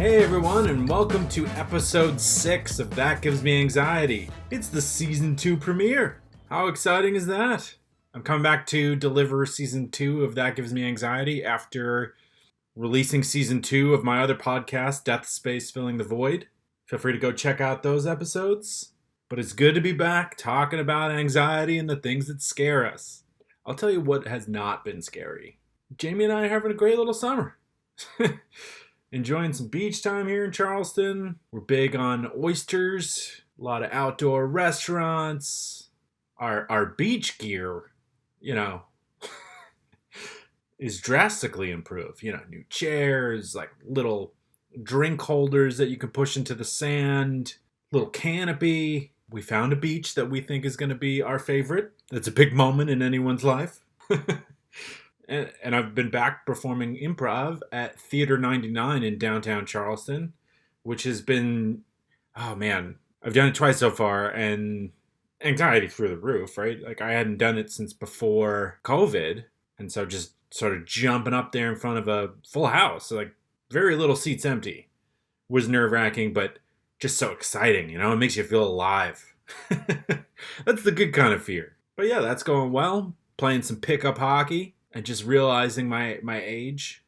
Hey everyone, and welcome to episode 6 of That Gives Me Anxiety. It's the season 2 premiere. How exciting is that? I'm coming back to deliver season 2 of That Gives Me Anxiety after releasing season 2 of my other podcast, Death Space Filling the Void. Feel free to go check out those episodes. But it's good to be back talking about anxiety and the things that scare us. I'll tell you what has not been scary. Jamie and I are having a great little summer. Enjoying some beach time here in Charleston. We're big on oysters, a lot of outdoor restaurants. Our beach gear, is drastically improved. New chairs, like little drink holders that you can push into the sand, little canopy. We found a beach that we think is going to be our favorite. That's a big moment in anyone's life. And I've been back performing improv at Theater 99 in downtown Charleston, which has been, oh man, I've done it twice so far, and anxiety through the roof, right? Like I hadn't done it since before COVID, and so just sort of jumping up there in front of a full house, like very little seats empty, was nerve-wracking, but just so exciting, it makes you feel alive. That's the good kind of fear. But yeah, that's going well. Playing some pickup hockey. And just realizing my age.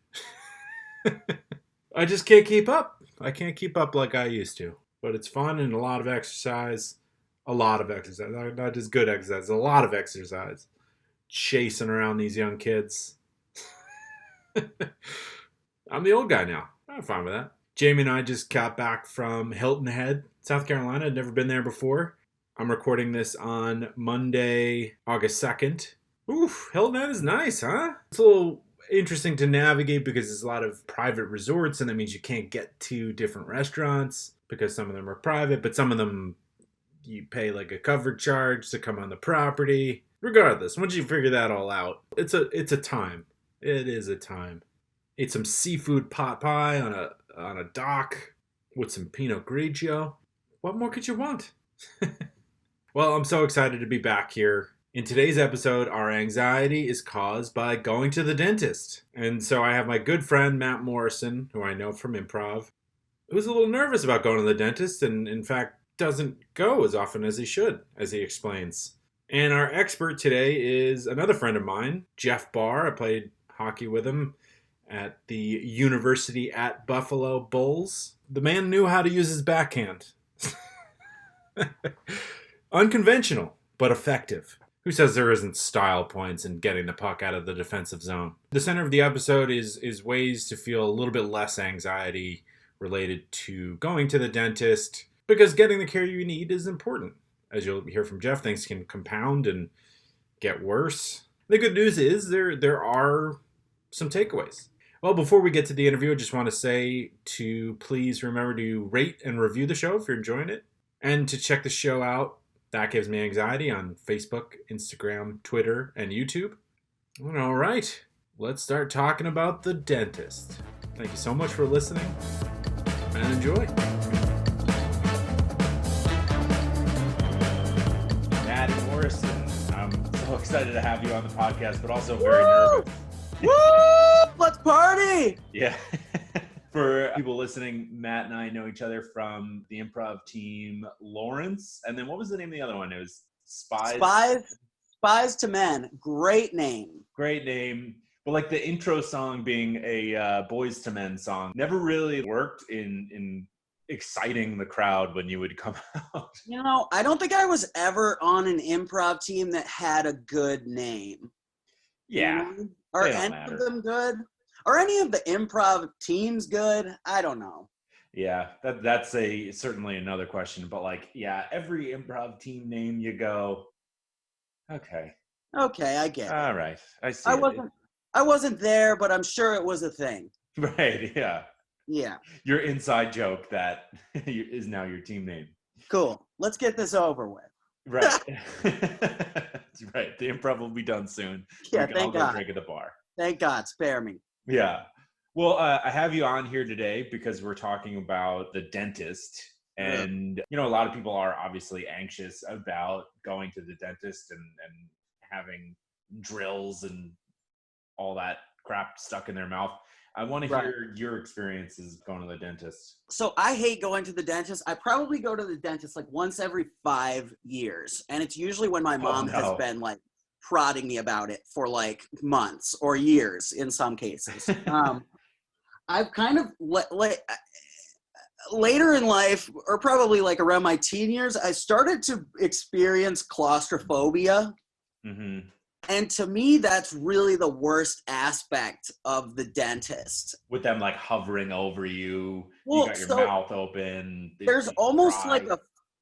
I just can't keep up. I can't keep up like I used to. But it's fun and a lot of exercise. A lot of exercise. Not just good exercise. A lot of exercise. Chasing around these young kids. I'm the old guy now. I'm fine with that. Jamie and I just got back from Hilton Head, South Carolina. I'd never been there before. I'm recording this on Monday, August 2nd. Oof, Hilton Head is nice, huh? It's a little interesting to navigate because there's a lot of private resorts, and that means you can't get to different restaurants because some of them are private, but some of them you pay like a cover charge to come on the property. Regardless, once you figure that all out, it's a time. It is a time. Ate some seafood pot pie on a dock with some Pinot Grigio. What more could you want? Well, I'm so excited to be back here. In today's episode, our anxiety is caused by going to the dentist. And so I have my good friend, Matt Morrison, who I know from improv, who's a little nervous about going to the dentist and, in fact, doesn't go as often as he should, as he explains. And our expert today is another friend of mine, Jeff Barr. I played hockey with him at the University at Buffalo Bulls. The man knew how to use his backhand. Unconventional, but effective. Who says there isn't style points in getting the puck out of the defensive zone? The center of the episode is ways to feel a little bit less anxiety related to going to the dentist, because getting the care you need is important. As you'll hear from Jeff, things can compound and get worse. The good news is there are some takeaways. Well, before we get to the interview, I just want to say to please remember to rate and review the show if you're enjoying it, and to check the show out. That Gives Me Anxiety on Facebook, Instagram, Twitter, and YouTube. All right, let's start talking about the dentist. Thank you so much for listening, and enjoy. Matt Morrison, I'm so excited to have you on the podcast, but also very nervous. Woo! Let's party! Yeah. For people listening, Matt and I know each other from the improv team Lawrence. And then what was the name of the other one? It was Spies to Men. Great name. Great name. But like the intro song being a Boys to Men song never really worked in exciting the crowd when you would come out. I don't think I was ever on an improv team that had a good name. Yeah. Are any of them good? Are any of the improv teams good? I don't know. Yeah, that's certainly another question. But every improv team name you go, okay, I get it. All right, I see. I wasn't there, but I'm sure it was a thing. Right? Yeah. Yeah. Your inside joke that is now your team name. Cool. Let's get this over with. Right. That's right. The improv will be done soon. Yeah, thank God. Drink at the bar. Thank God. Spare me. Yeah. Well, I have you on here today because we're talking about the dentist. And, a lot of people are obviously anxious about going to the dentist and having drills and all that crap stuck in their mouth. I want to Right. hear your experiences going to the dentist. So I hate going to the dentist. I probably go to the dentist like once every 5 years. And it's usually when my mom has no. been like prodding me about it for like months or years in some cases. I've kind of later in life, or probably like around my teen years, I started to experience claustrophobia. Mm-hmm. And to me, that's really the worst aspect of the dentist. With them like hovering over you, you Well, got your so mouth open. there's you almost cry. like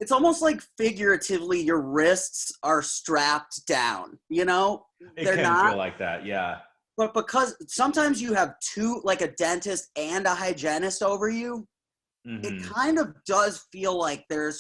it's almost like figuratively your wrists are strapped down, you know? It They're can not, feel like that, yeah. but because sometimes you have two, like a dentist and a hygienist over you, it Mm-hmm. kind of does feel like there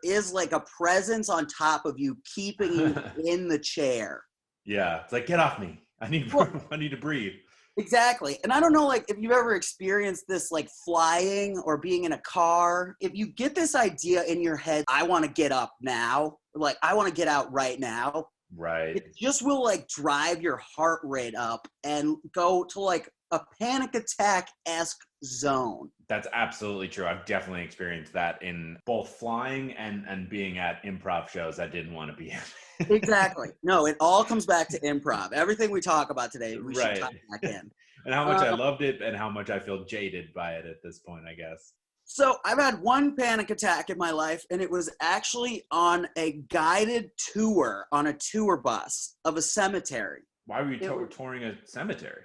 is like a presence on top of you keeping you in the chair. Yeah, it's like, get off me. I need Well, to breathe. exactly. And I don't know, like, if you've ever experienced this, like flying or being in a car, if you get this idea in your head, I want to get up now, like, I want to get out right now, Right. it just will like drive your heart rate up and go to like a panic attack-esque zone. That's absolutely true. I've definitely experienced that in both flying and being at improv shows I didn't want to be at. Exactly. No, it all comes back to improv. Everything we talk about today, we should Right. tie back in. And how much I loved it and how much I feel jaded by it at this point, I guess. So I've had one panic attack in my life, and it was actually on a guided tour on a tour bus of a cemetery. Why were you touring a cemetery?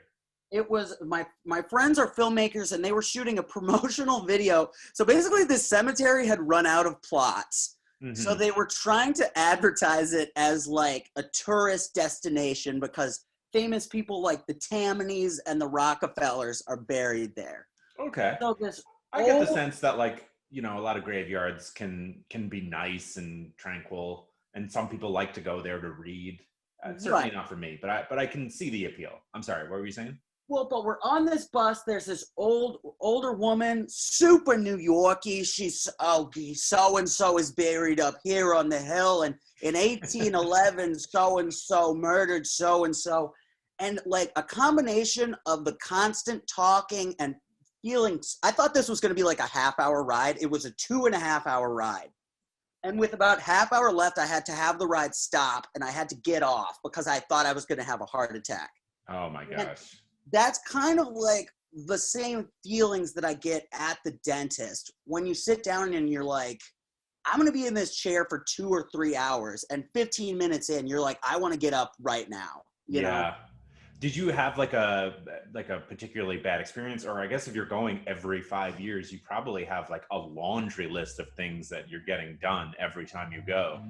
It was my friends are filmmakers, and they were shooting a promotional video. So basically, this cemetery had run out of plots. Mm-hmm. So they were trying to advertise it as like a tourist destination because famous people like the Tammanies and the Rockefellers are buried there. Okay. So this I get the sense that, like, you know, a lot of graveyards can be nice and tranquil, and some people like to go there to read. Certainly right. not for me, but I can see the appeal. I'm sorry, what were you saying? Well, but we're on this bus. There's this older woman, super New Yorkie. She's, so-and-so is buried up here on the hill. And in 1811, so-and-so murdered so-and-so. And like a combination of the constant talking and feelings. I thought this was going to be like a half-hour ride. It was a 2.5-hour ride. And with about half hour left, I had to have the ride stop and I had to get off because I thought I was going to have a heart attack. Oh my gosh. And that's kind of like the same feelings that I get at the dentist when you sit down and you're like, I'm going to be in this chair for 2 or 3 hours, and 15 minutes in, you're like, I want to get up right now. You know? Did you have like a particularly bad experience? Or I guess if you're going every 5 years, you probably have like a laundry list of things that you're getting done every time you go.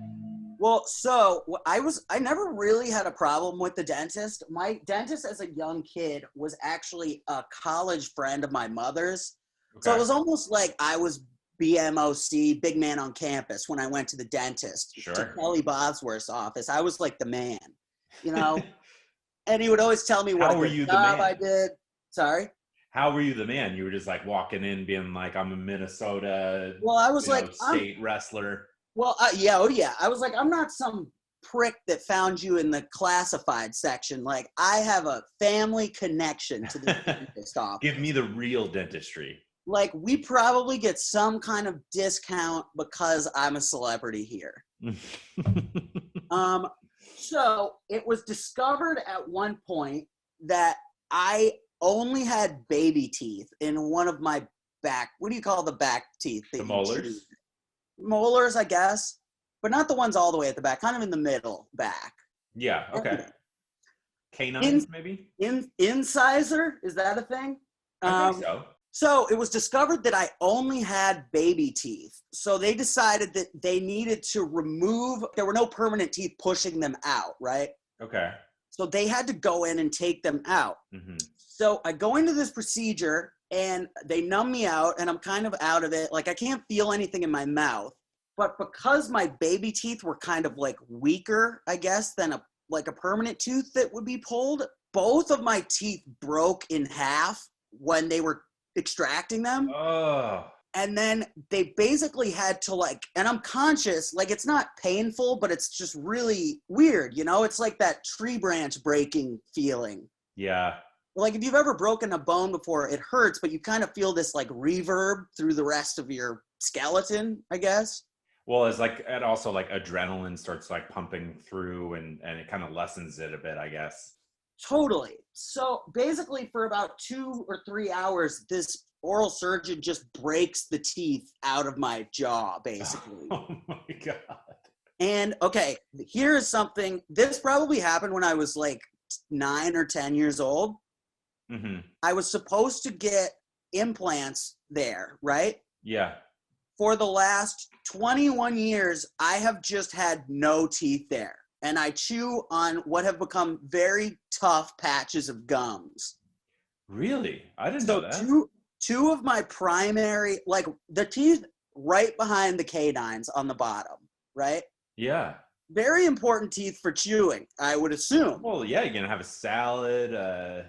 Well, so I never really had a problem with the dentist. My dentist as a young kid was actually a college friend of my mother's. Okay. So it was almost like I was BMOC, big man on campus, when I went to the dentist. Sure. To Kelly Bosworth's office. I was like the man, you know? And he would always tell me what job I did. Sorry? How were you the man? You were just like walking in being like, I'm a Minnesota I was like, state wrestler. Well, yeah. I was like, I'm not some prick that found you in the classified section. Like, I have a family connection to the dentist office. Give me the real dentistry. Like, we probably get some kind of discount because I'm a celebrity here. So it was discovered at one point that I only had baby teeth in one of my back. What do you call the back teeth? The molars? Molars, I guess, but not the ones all the way at the back, kind of in the middle back. Yeah, okay. Canines, maybe? Incisor, is that a thing? I think so. So it was discovered that I only had baby teeth. So they decided that they needed to remove, there were no permanent teeth pushing them out, right? Okay. So they had to go in and take them out. Mm-hmm. So I go into this procedure and they numb me out and I'm kind of out of it. Like, I can't feel anything in my mouth. But because my baby teeth were kind of like weaker, I guess, than a permanent tooth that would be pulled, both of my teeth broke in half when they were extracting them. Oh. And then they basically had to and I'm conscious, it's not painful, but it's just really weird, you know? It's like that tree branch breaking feeling. Yeah. like if you've ever broken a bone before, it hurts, but you kind of feel this like reverb through the rest of your skeleton, I guess. Well, it's like, and also like adrenaline starts like pumping through and it kind of lessens it a bit, I guess. Totally. So basically, for about 2 or 3 hours, this oral surgeon just breaks the teeth out of my jaw, basically. Oh my God. And okay, here is something. This probably happened when I was like 9 or 10 years old. Mm-hmm. I was supposed to get implants there, right? Yeah. For the last 21 years, I have just had no teeth there. And I chew on what have become very tough patches of gums. Really? I didn't So know that. two of my primary, like the teeth right behind the canines on the bottom, right? Yeah. Very important teeth for chewing, I would assume. Well, yeah, you're gonna have a salad,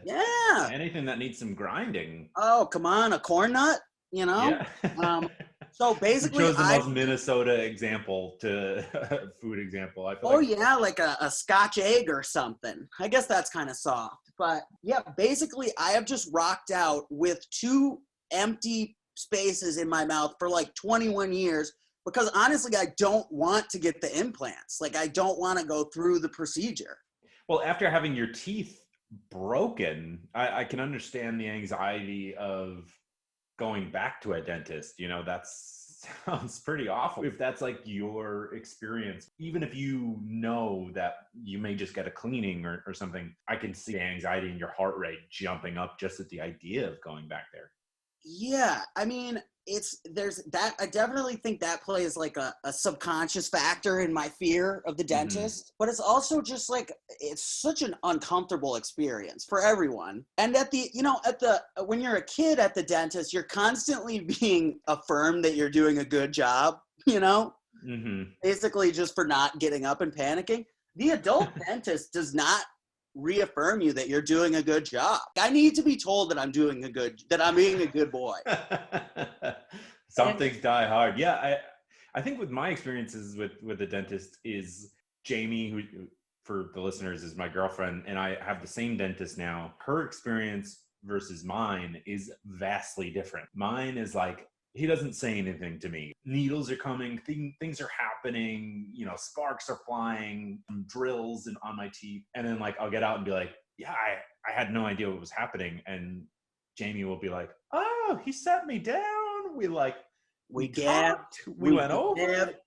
Yeah. anything that needs some grinding. Oh, come on, a corn nut, you know? Yeah. So You basically, chose the most Minnesota example to food example. I feel oh like. yeah, like a Scotch egg or something. I guess that's kind of soft. But yeah, basically, I have just rocked out with 2 empty spaces in my mouth for like 21 years because honestly, I don't want to get the implants. Like, I don't want to go through the procedure. Well, after having your teeth broken, I can understand the anxiety of going back to a dentist. You know, that sounds pretty awful. If that's like your experience, even if you know that you may just get a cleaning or something, I can see the anxiety in your heart rate jumping up just at the idea of going back there. Yeah, I mean, there's that. I definitely think that plays like a subconscious factor in my fear of the dentist, but it's also just like it's such an uncomfortable experience for everyone. And when you're a kid at the dentist, you're constantly being affirmed that you're doing a good job, basically just for not getting up and panicking. The adult dentist does not reaffirm you that you're doing a good job. I need to be told that I'm being a good boy. Some things die hard. Yeah, I think with my experiences with the dentist is Jamie, who for the listeners is my girlfriend, and I have the same dentist now. Her experience versus mine is vastly different. Mine is like, he doesn't say anything to me. Needles are coming, things are happening, sparks are flying, drills on my teeth. And then like, I'll get out and be like, yeah, I had no idea what was happening. And Jamie will be like, oh, he set me down. We talked, we went over it.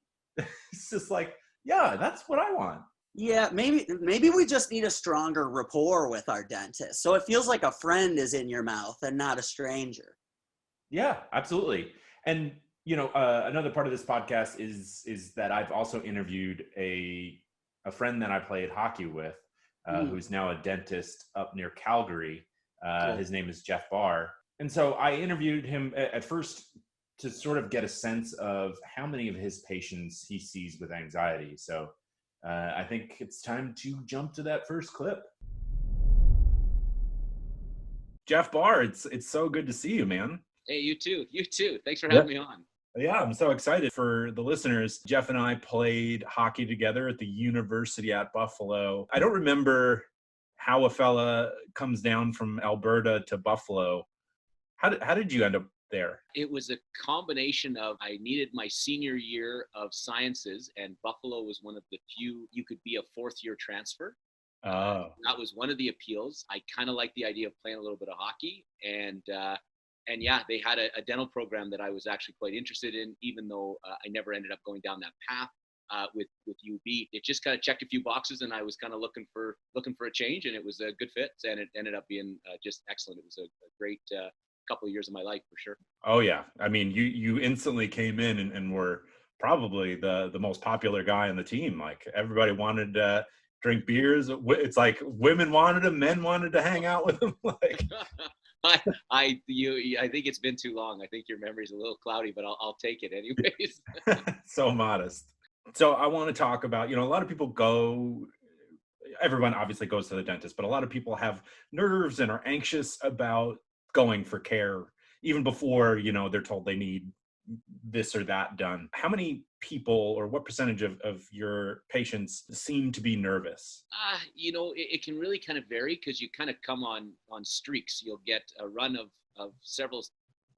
It's just like, yeah, that's what I want. Yeah, maybe we just need a stronger rapport with our dentist. So it feels like a friend is in your mouth and not a stranger. Yeah, absolutely. And another part of this podcast is that I've also interviewed a friend that I played hockey with, who's now a dentist up near Calgary. Cool. His name is Jeff Barr. And so I interviewed him at first to sort of get a sense of how many of his patients he sees with anxiety. So I think it's time to jump to that first clip. Jeff Barr, it's so good to see you, man. Hey, you too. You too. Thanks for having me on. Yeah, I'm so excited. For the listeners, Jeff and I played hockey together at the University at Buffalo. I don't remember how a fella comes down from Alberta to Buffalo. How did you end up there? It was a combination of, I needed my senior year of sciences, and Buffalo was one of the few you could be a fourth-year transfer. Oh. That was one of the appeals. I kind of liked the idea of playing a little bit of hockey, and yeah, they had a dental program that I was actually quite interested in, even though I never ended up going down that path with UB. It just kind of checked a few boxes, and I was kind of looking for a change, and it was a good fit, and it ended up being just excellent. It was a great couple of years of my life for sure. Oh yeah, I mean, you instantly came in and were probably the most popular guy on the team. Like, everybody wanted to drink beers. It's like women wanted him, men wanted to hang out with him. Like. I think it's been too long. I think your memory's a little cloudy, but I'll take it anyways. So modest. So I want to talk about, a lot of people everyone obviously goes to the dentist, but a lot of people have nerves and are anxious about going for care even before, they're told they need this or that done. How many people, or what percentage of your patients seem to be nervous? It can really kind of vary because you kind of come on streaks. You'll get a run of several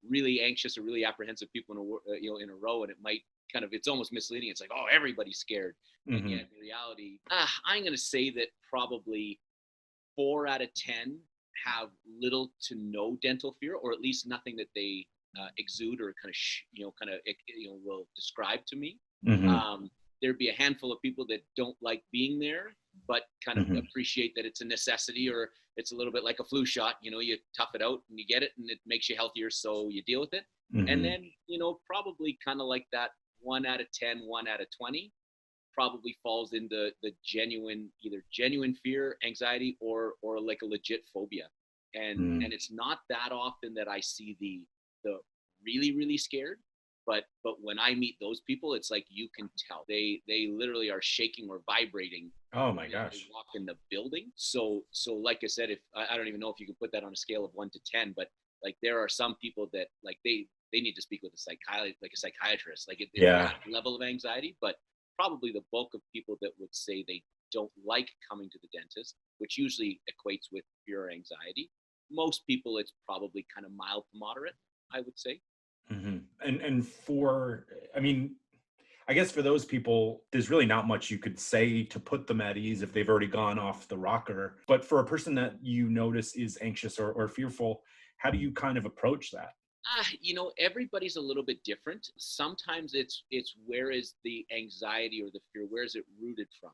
really anxious or really apprehensive people in a row, and it might it's almost misleading. It's like, oh, everybody's scared. And Mm-hmm. yet in reality, I'm going to say that probably 4 out of 10 have little to no dental fear, or at least nothing that they exude or will describe to me. Mm-hmm. There'd be a handful of people that don't like being there, but kind of Mm-hmm. appreciate that it's a necessity, or it's a little bit like a flu shot. You tough it out and you get it, and it makes you healthier, so you deal with it. Mm-hmm. And then, probably kind of like that 1 out of 10, 1 out of 20 probably falls into the either genuine fear, anxiety, or like a legit phobia. And it's not that often that I see the really, really scared. But when I meet those people, it's like you can tell they literally are shaking or vibrating. Oh my They gosh. walk in the building. So like I said, if I don't even know if you can put that on a scale of 1 to 10, but like there are some people that like they need to speak with a psychiatrist. Like it's Yeah. that level of anxiety. But probably the bulk of people that would say they don't like coming to the dentist, which usually equates with fear or anxiety. Most people, it's probably kind of mild to moderate, I would say. Mm-hmm. And for, I mean, I guess for those people, there's really not much you could say to put them at ease if they've already gone off the rocker. But for a person that you notice is anxious or fearful, how do you kind of approach that? Everybody's a little bit different. Sometimes it's where is the anxiety or the fear, where is it rooted from?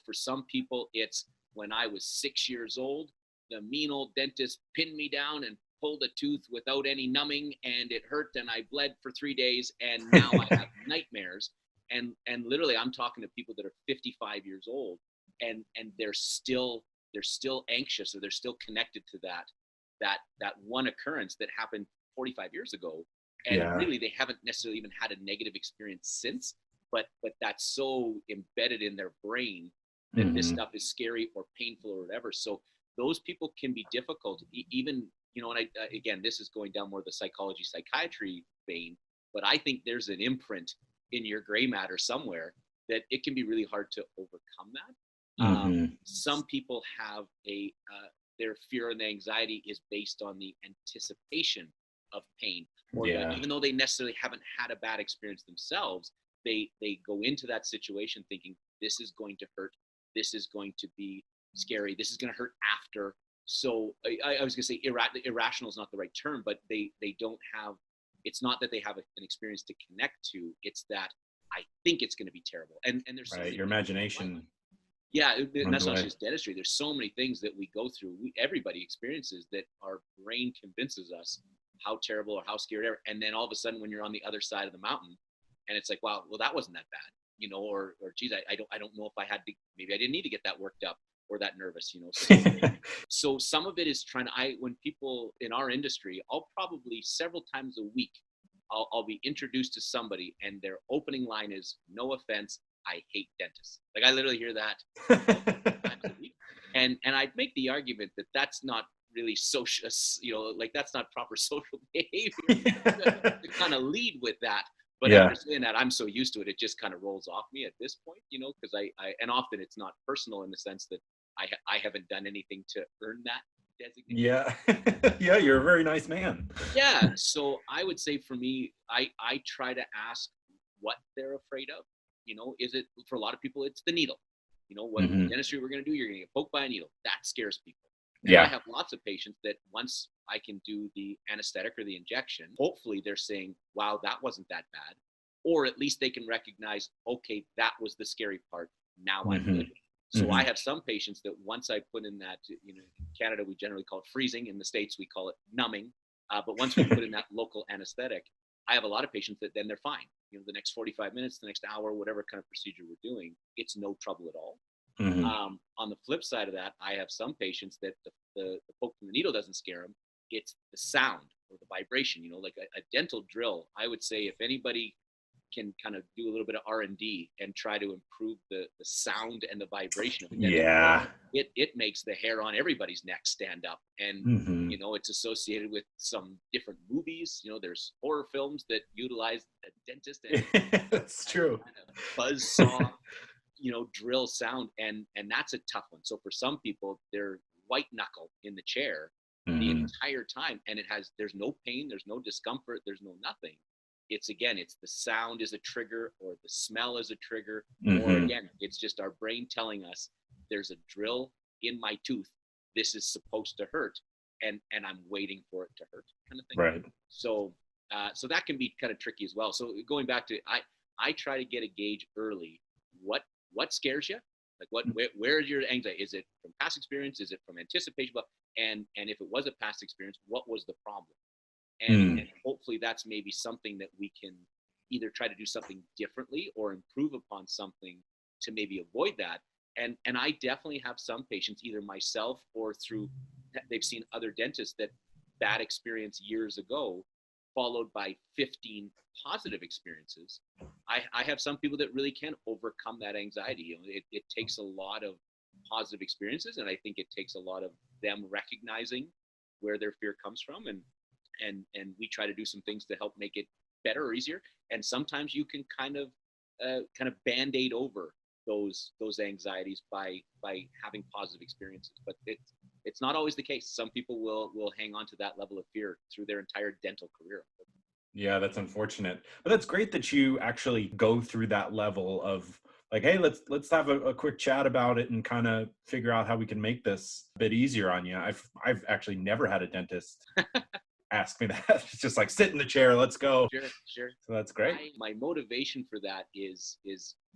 For some people, it's when I was 6 years old, the mean old dentist pinned me down and pulled a tooth without any numbing, and it hurt, and I bled for 3 days, and now I have nightmares. And literally, I'm talking to people that are 55 years old, and they're still anxious, or they're still connected to that one occurrence that happened 45 years ago, and Yeah. really they haven't necessarily even had a negative experience since, but that's so embedded in their brain that this Mhm. stuff is scary or painful or whatever. So those people can be difficult, even and again, this is going down more the psychology psychiatry vein, but I think there's an imprint in your gray matter somewhere that it can be really hard to overcome that. Mhm. Some people have their fear and anxiety is based on the anticipation of pain, or Yeah. even though they necessarily haven't had a bad experience themselves, they go into that situation thinking this is going to hurt, this is going to be scary, this is going to hurt after. So I was going to say irrational is not the right term, but they don't have. It's not that they have an experience to connect to. It's that I think it's going to be terrible, and there's Right. Your imagination. Yeah, and runs that's not away. just dentistry. There's so many things that we go through. Everybody experiences that our brain convinces us how terrible or how scary, and then all of a sudden, when you're on the other side of the mountain, and it's like, wow, well, that wasn't that bad, or geez, I don't know if I had to. Maybe I didn't need to get that worked up or that nervous, So some of it is when people in our industry, I'll probably several times a week, I'll be introduced to somebody, and their opening line is, "No offense, I hate dentists." Like I literally hear that times a week, and I'd make the argument that that's not really social, like that's not proper social behavior to kind of lead with that. But Yeah. after saying that, I'm so used to it, it just kind of rolls off me at this point, because I and often it's not personal in the sense that I haven't done anything to earn that designation. Yeah. Yeah, you're a very nice man. Yeah, so I would say for me, I try to ask what they're afraid of. Is it, for a lot of people, it's the needle. What Mhm. dentistry we're going to do, you're going to get poked by a needle. That scares people. And I have lots of patients that once I can do the anesthetic or the injection, hopefully they're saying, wow, that wasn't that bad. Or at least they can recognize, okay, that was the scary part. Now I'm Mhm. good. So I Mhm. have some patients that once I put in that, in Canada, we generally call it freezing. In the States, we call it numbing. But once we put in that local anesthetic, I have a lot of patients that then they're fine. The next 45 minutes, the next hour, whatever kind of procedure we're doing, it's no trouble at all. Mhm. On the flip side of that, I have some patients that the poke from the needle doesn't scare them. It's the sound or the vibration, like a dental drill. I would say if anybody can kind of do a little bit of R&D and try to improve the sound and the vibration of the dental Yeah. it makes the hair on everybody's neck stand up. And Mhm. you know, it's associated with some different movies. You know, there's horror films that utilize a dentist and That's true. kind of buzz saw, you know, drill sound, and that's a tough one. So for some people, they're white knuckle in the chair the Mhm. entire time, and there's no pain, there's no discomfort, there's no nothing. It's the sound is a trigger, or the smell is a trigger, or Mhm. again, it's just our brain telling us there's a drill in my tooth. This is supposed to hurt, and I'm waiting for it to hurt, kind of thing. Right. So so that can be kind of tricky as well. So going back to I try to get a gauge early. What scares you? Like where is your anxiety? Is it from past experience? Is it from anticipation? But and if it was a past experience, what was the problem? And hopefully that's maybe something that we can either try to do something differently or improve upon something to maybe avoid that. And I definitely have some patients, either myself or through they've seen other dentists, that bad experience years ago followed by 15 positive experiences. I have some people that really can overcome that anxiety. You know, it takes a lot of positive experiences, and I think it takes a lot of them recognizing where their fear comes from, and we try to do some things to help make it better or easier. And sometimes you can kind of band-aid over those anxieties by having positive experiences, but it's not always the case. Some people will hang on to that level of fear through their entire dental career. Yeah, that's unfortunate. But that's great that you actually go through that level of like, hey, let's have a quick chat about it and kind of figure out how we can make this a bit easier on you. I've actually never had a dentist ask me that. It's just like, sit in the chair, let's go. Sure. So that's great. My motivation for that is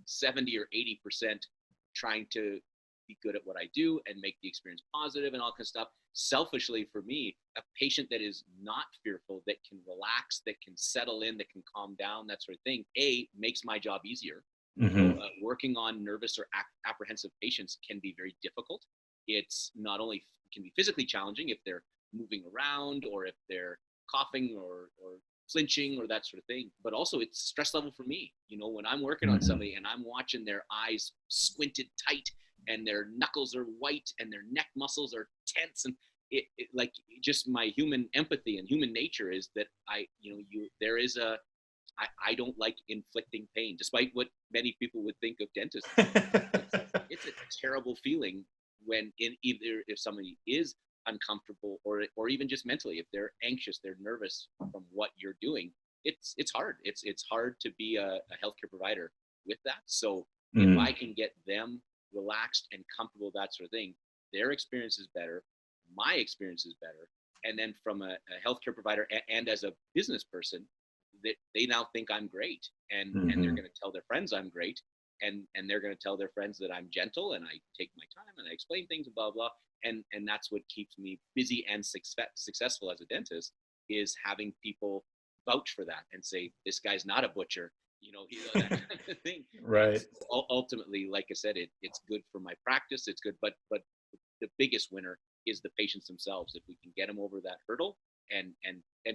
70 or 80% trying to be good at what I do and make the experience positive and all kind of stuff. Selfishly, for me, a patient that is not fearful, that can relax, that can settle in, that can calm down, that sort of thing, makes my job easier. Mhm. Working on nervous or apprehensive patients can be very difficult. It's not only can be physically challenging if they're moving around or if they're coughing or flinching or that sort of thing, but also it's stress level for me. You know, when I'm working on somebody and I'm watching their eyes squinted tight and their knuckles are white and their neck muscles are tense, and it like just my human empathy and human nature is that there is I don't like inflicting pain, despite what many people would think of dentists. It's a terrible feeling when either if somebody is uncomfortable or even just mentally, if they're anxious, they're nervous from what you're doing. It's hard. It's hard to be a healthcare provider with that. So if I can get them relaxed and comfortable, that sort of thing, their experience is better, my experience is better, and then from a healthcare provider and as a business person, that they now think I'm great, and they're going to tell their friends I'm great, and they're going to tell their friends that I'm gentle and I take my time and I explain things, blah blah, and that's what keeps me busy and successful as a dentist, is having people vouch for that and say this guy's not a butcher, you know, that kind of thing. Right. Ultimately, like I said, it's good for my practice. It's good, but the biggest winner is the patients themselves. If we can get them over that hurdle and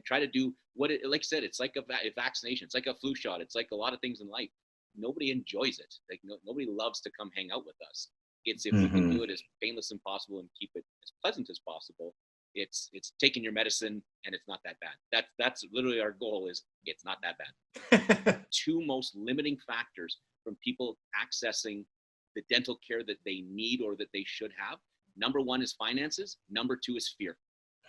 try to do what it, like I said, it's like a vaccination, it's like a flu shot, it's like a lot of things in life. Nobody enjoys it. Like nobody loves to come hang out with us. It's if we can do it as painless as possible and keep it as pleasant as possible. It's taking your medicine and it's not that bad. That's literally our goal, is it's not that bad. Two most limiting factors from people accessing the dental care that they need or that they should have. Number one is finances. Number two is fear.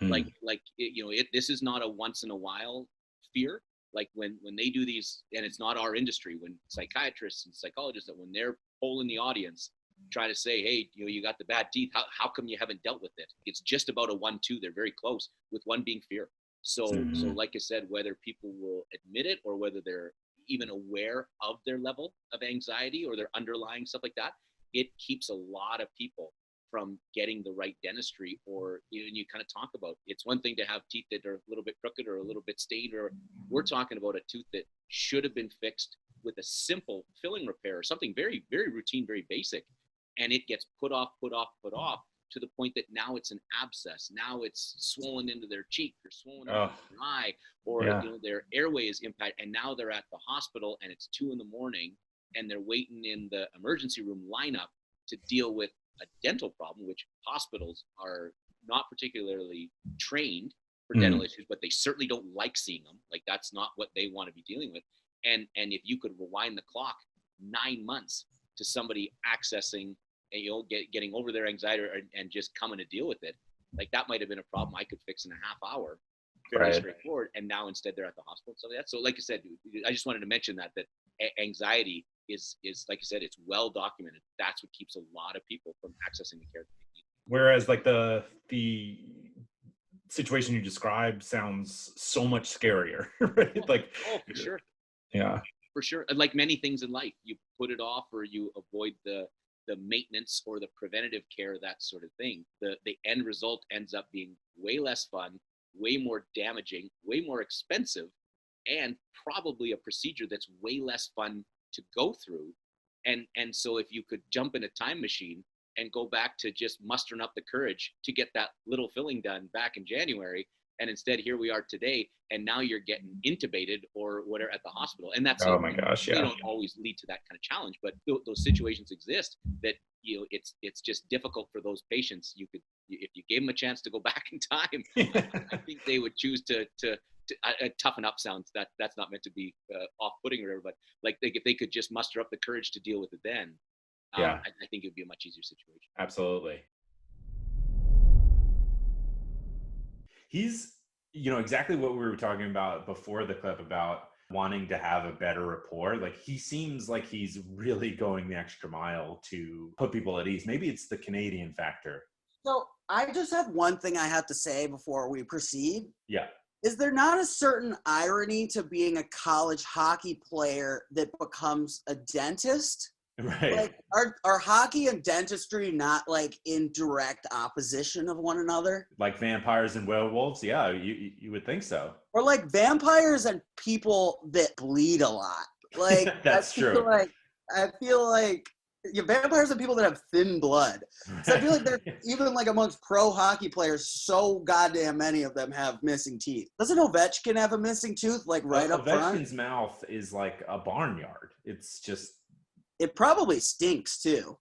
This is not a once in a while fear. Like when they do these, and it's not our industry, when psychiatrists and psychologists, that when they're polling the audience, try to say, hey, you got the bad teeth, how come you haven't dealt with it? It's just about a 1-2. They're very close, with one being fear. So like I said, whether people will admit it or whether they're even aware of their level of anxiety or their underlying stuff like that, it keeps a lot of people from getting the right dentistry. Or you kind of talk about, it's one thing to have teeth that are a little bit crooked or a little bit stained, or we're talking about a tooth that should have been fixed with a simple filling repair or something very, very routine, very basic, and it gets put off to the point that now it's an abscess. Now it's swollen into their cheek or swollen Oh. into their eye, or Yeah. their airway is impacted, and now they're at the hospital and it's 2 a.m. and they're waiting in the emergency room lineup to deal with a dental problem, which hospitals are not particularly trained for dental issues, but they certainly don't like seeing them. Like, that's not what they want to be dealing with. And if you could rewind the clock 9 months to somebody accessing and getting over their anxiety and just coming to deal with it, like, that might have been a problem I could fix in a half hour, fairly straightforward. And now instead they're at the hospital. So like I said, I just wanted to mention that anxiety is like I said, it's well documented. That's what keeps a lot of people from accessing the care that they need. Whereas like the situation you described sounds so much scarier, right? Like, for sure. Yeah. For sure. And like many things in life, you put it off or you avoid the maintenance or the preventative care, that sort of thing. The end result ends up being way less fun, way more damaging, way more expensive, and probably a procedure that's way less fun to go through. And so if you could jump in a time machine and go back to just mustering up the courage to get that little filling done back in January, and instead here we are today, and now you're getting intubated or whatever at the hospital. And that's, oh my gosh, they yeah. don't always lead to that kind of challenge, but those situations exist that, it's just difficult for those patients. If you gave them a chance to go back in time, I think they would choose to toughen up. Sounds that's not meant to be off-putting or whatever, but like if they could just muster up the courage to deal with it then, I think it would be a much easier situation. Absolutely. He's, exactly what we were talking about before the clip about wanting to have a better rapport. Like, he seems like he's really going the extra mile to put people at ease. Maybe it's the Canadian factor. So I just have one thing I have to say before we proceed. Yeah. Is there not a certain irony to being a college hockey player that becomes a dentist? Right. Like, are hockey and dentistry not like in direct opposition of one another? Like vampires and werewolves? Yeah, you would think so. Or like vampires and people that bleed a lot. Like, That's true. I feel like vampires and people that have thin blood. So I feel like they're even like amongst pro hockey players, so goddamn many of them have missing teeth. Doesn't Ovechkin have a missing tooth like right up front? Ovechkin's mouth is like a barnyard. It's just... It probably stinks too.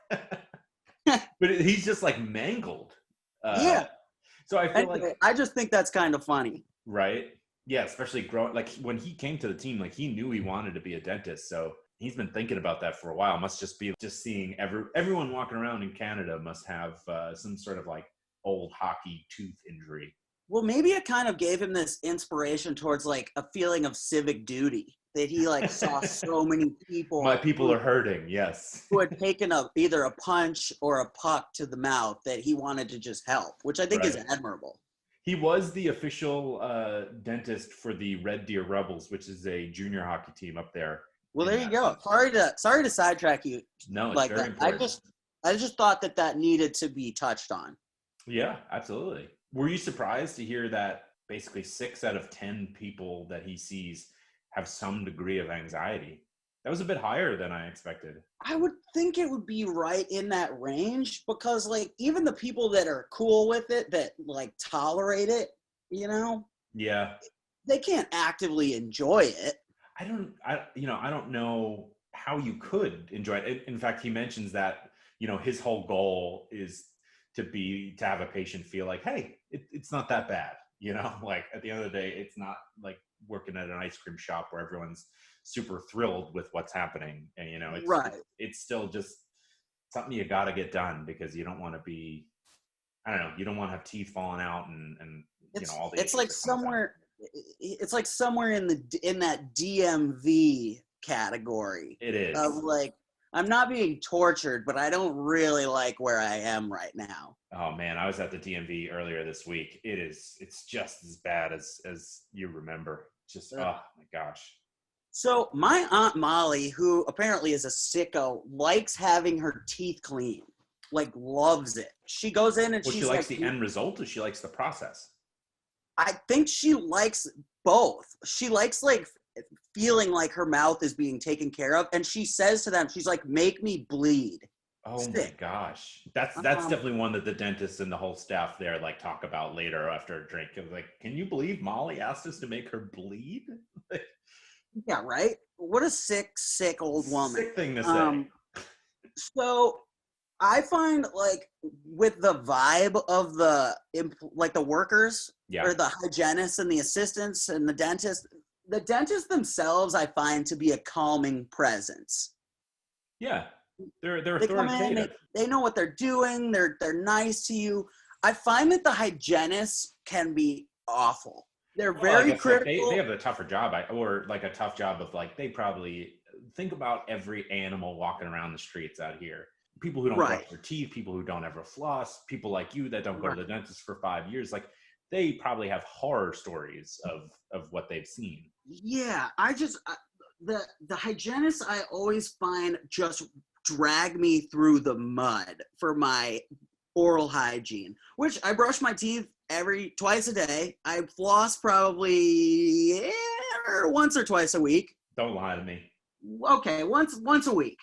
But he's just like mangled. Yeah. So I feel anyway, like... I just think that's kind of funny. Right? Yeah, especially growing... Like, when he came to the team, like, he knew he wanted to be a dentist. So he's been thinking about that for a while. Must just be just seeing everyone walking around in Canada must have some sort of like old hockey tooth injury. Well, maybe it kind of gave him this inspiration towards like a feeling of civic duty that he like saw so many people. My people are hurting, yes. Who had taken either a punch or a puck to the mouth that he wanted to just help, which I think is admirable. He was the official dentist for the Red Deer Rebels, which is a junior hockey team up there. Well, there you go. Sorry to sidetrack you. No, it's like very that. important. I just thought that needed to be touched on. Yeah, absolutely. Were you surprised to hear that basically 6 out of 10 people that he sees have some degree of anxiety? That was a bit higher than I expected. I would think it would be right in that range because, like, even the people that are cool with it, that like tolerate it, Yeah. they can't actively enjoy it. I don't know how you could enjoy it. In fact, he mentions that, his whole goal is to have a patient feel like, hey, it's not that bad. Like, at the end of the day, it's not like working at an ice cream shop where everyone's super thrilled with what's happening. And, it's still just something you got to get done because you don't want to be, I don't know, you don't want to have teeth falling out and all the... It's like somewhere in that DMV category. It is. Of like, I'm not being tortured, but I don't really like where I am right now. Oh man, I was at the DMV earlier this week. It's just as bad as you remember. Just, oh my gosh. So my Aunt Molly, who apparently is a sicko, likes having her teeth clean. Like, loves it. She goes in and she likes the end result, or she likes the process? I think she likes both. She likes like feeling like her mouth is being taken care of. And she says to them, she's like, make me bleed. Oh my Sick. gosh. That's definitely one that the dentist and the whole staff there like talk about later after a drink. It was like, can you believe Molly asked us to make her bleed? Yeah, right. What a sick old woman. Sick thing to say. So I find like with the vibe of the workers Yeah. or the hygienists and the assistants and the dentists themselves, I find to be a calming presence. Yeah. They're They come in, authoritative. they know what they're doing. They're nice to you. I find that the hygienists can be awful. They're very critical. They have a tougher job, or like a tough job of like, they probably think about every animal walking around the streets out here. People who don't brush their teeth, people who don't ever floss, people like you that don't go to the dentist for 5 years. Like they probably have horror stories of what they've seen. Yeah, the hygienists I always find just drag me through the mud for my oral hygiene, which I brush my teeth twice a day. I floss probably once or twice a week. Don't lie to me. Okay, once a week.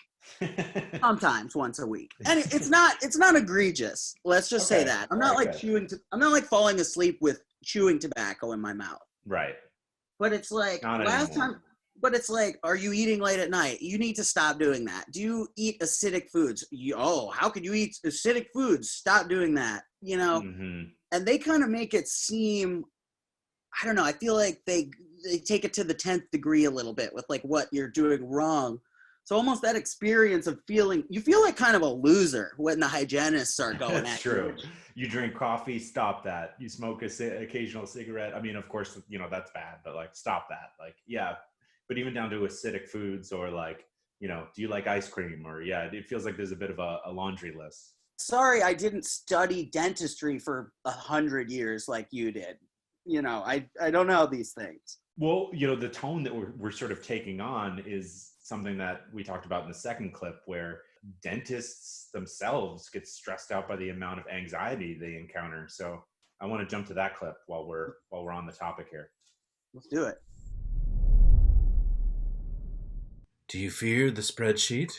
Sometimes once a week. And it's not egregious. Let's just say that. I'm not I'm not like falling asleep with chewing tobacco in my mouth. Right. But it's like but it's like, are you eating late at night? You need to stop doing that. Do you eat acidic foods? How could you eat acidic foods? Stop doing that. Mm-hmm. And they kind of make it seem, I don't know, I feel like they take it to the 10th degree a little bit with like what you're doing wrong. So almost that experience of you feel like kind of a loser when the hygienists are going That's at true. you. You drink coffee, stop that. You smoke occasional cigarette. I mean, of course, that's bad, but like, stop that. Like, yeah. But even down to acidic foods or like, do you like ice cream? Or it feels like there's a bit of a laundry list. Sorry, I didn't study dentistry for 100 years like you did. I don't know these things. Well, the tone that we're sort of taking on is something that we talked about in the second clip, where dentists themselves get stressed out by the amount of anxiety they encounter. So I want to jump to that clip while we're on the topic here. Let's do it. Do you fear the spreadsheet?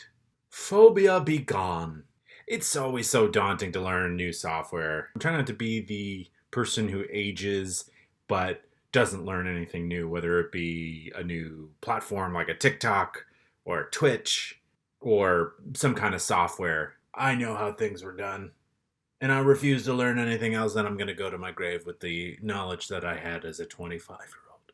Phobia be gone. It's always so daunting to learn new software. I'm trying not to be the person who ages but doesn't learn anything new, whether it be a new platform like a TikTok or Twitch or some kind of software. I know how things were done. And I refuse to learn anything else, and I'm going to go to my grave with the knowledge that I had as a 25-year-old.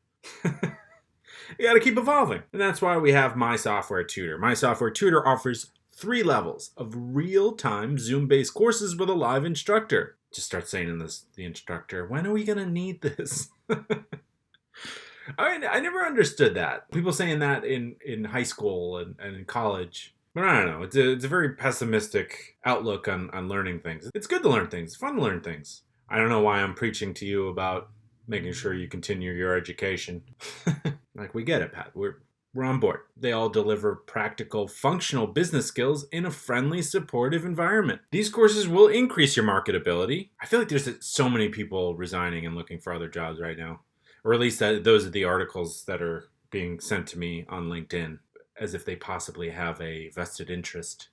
You got to keep evolving. And that's why we have My Software Tutor. My Software Tutor offers 3 levels of real-time Zoom-based courses with a live instructor. Just start saying to the instructor, when are we going to need this? I never understood that. People saying that in high school and in college. But I don't know. It's a very pessimistic outlook on learning things. It's good to learn things. It's fun to learn things. I don't know why I'm preaching to you about making sure you continue your education. Like, we get it, Pat. We're on board. They all deliver practical, functional business skills in a friendly, supportive environment. These courses will increase your marketability. I feel like there's so many people resigning and looking for other jobs right now. Or at least those are the articles that are being sent to me on LinkedIn, as if they possibly have a vested interest.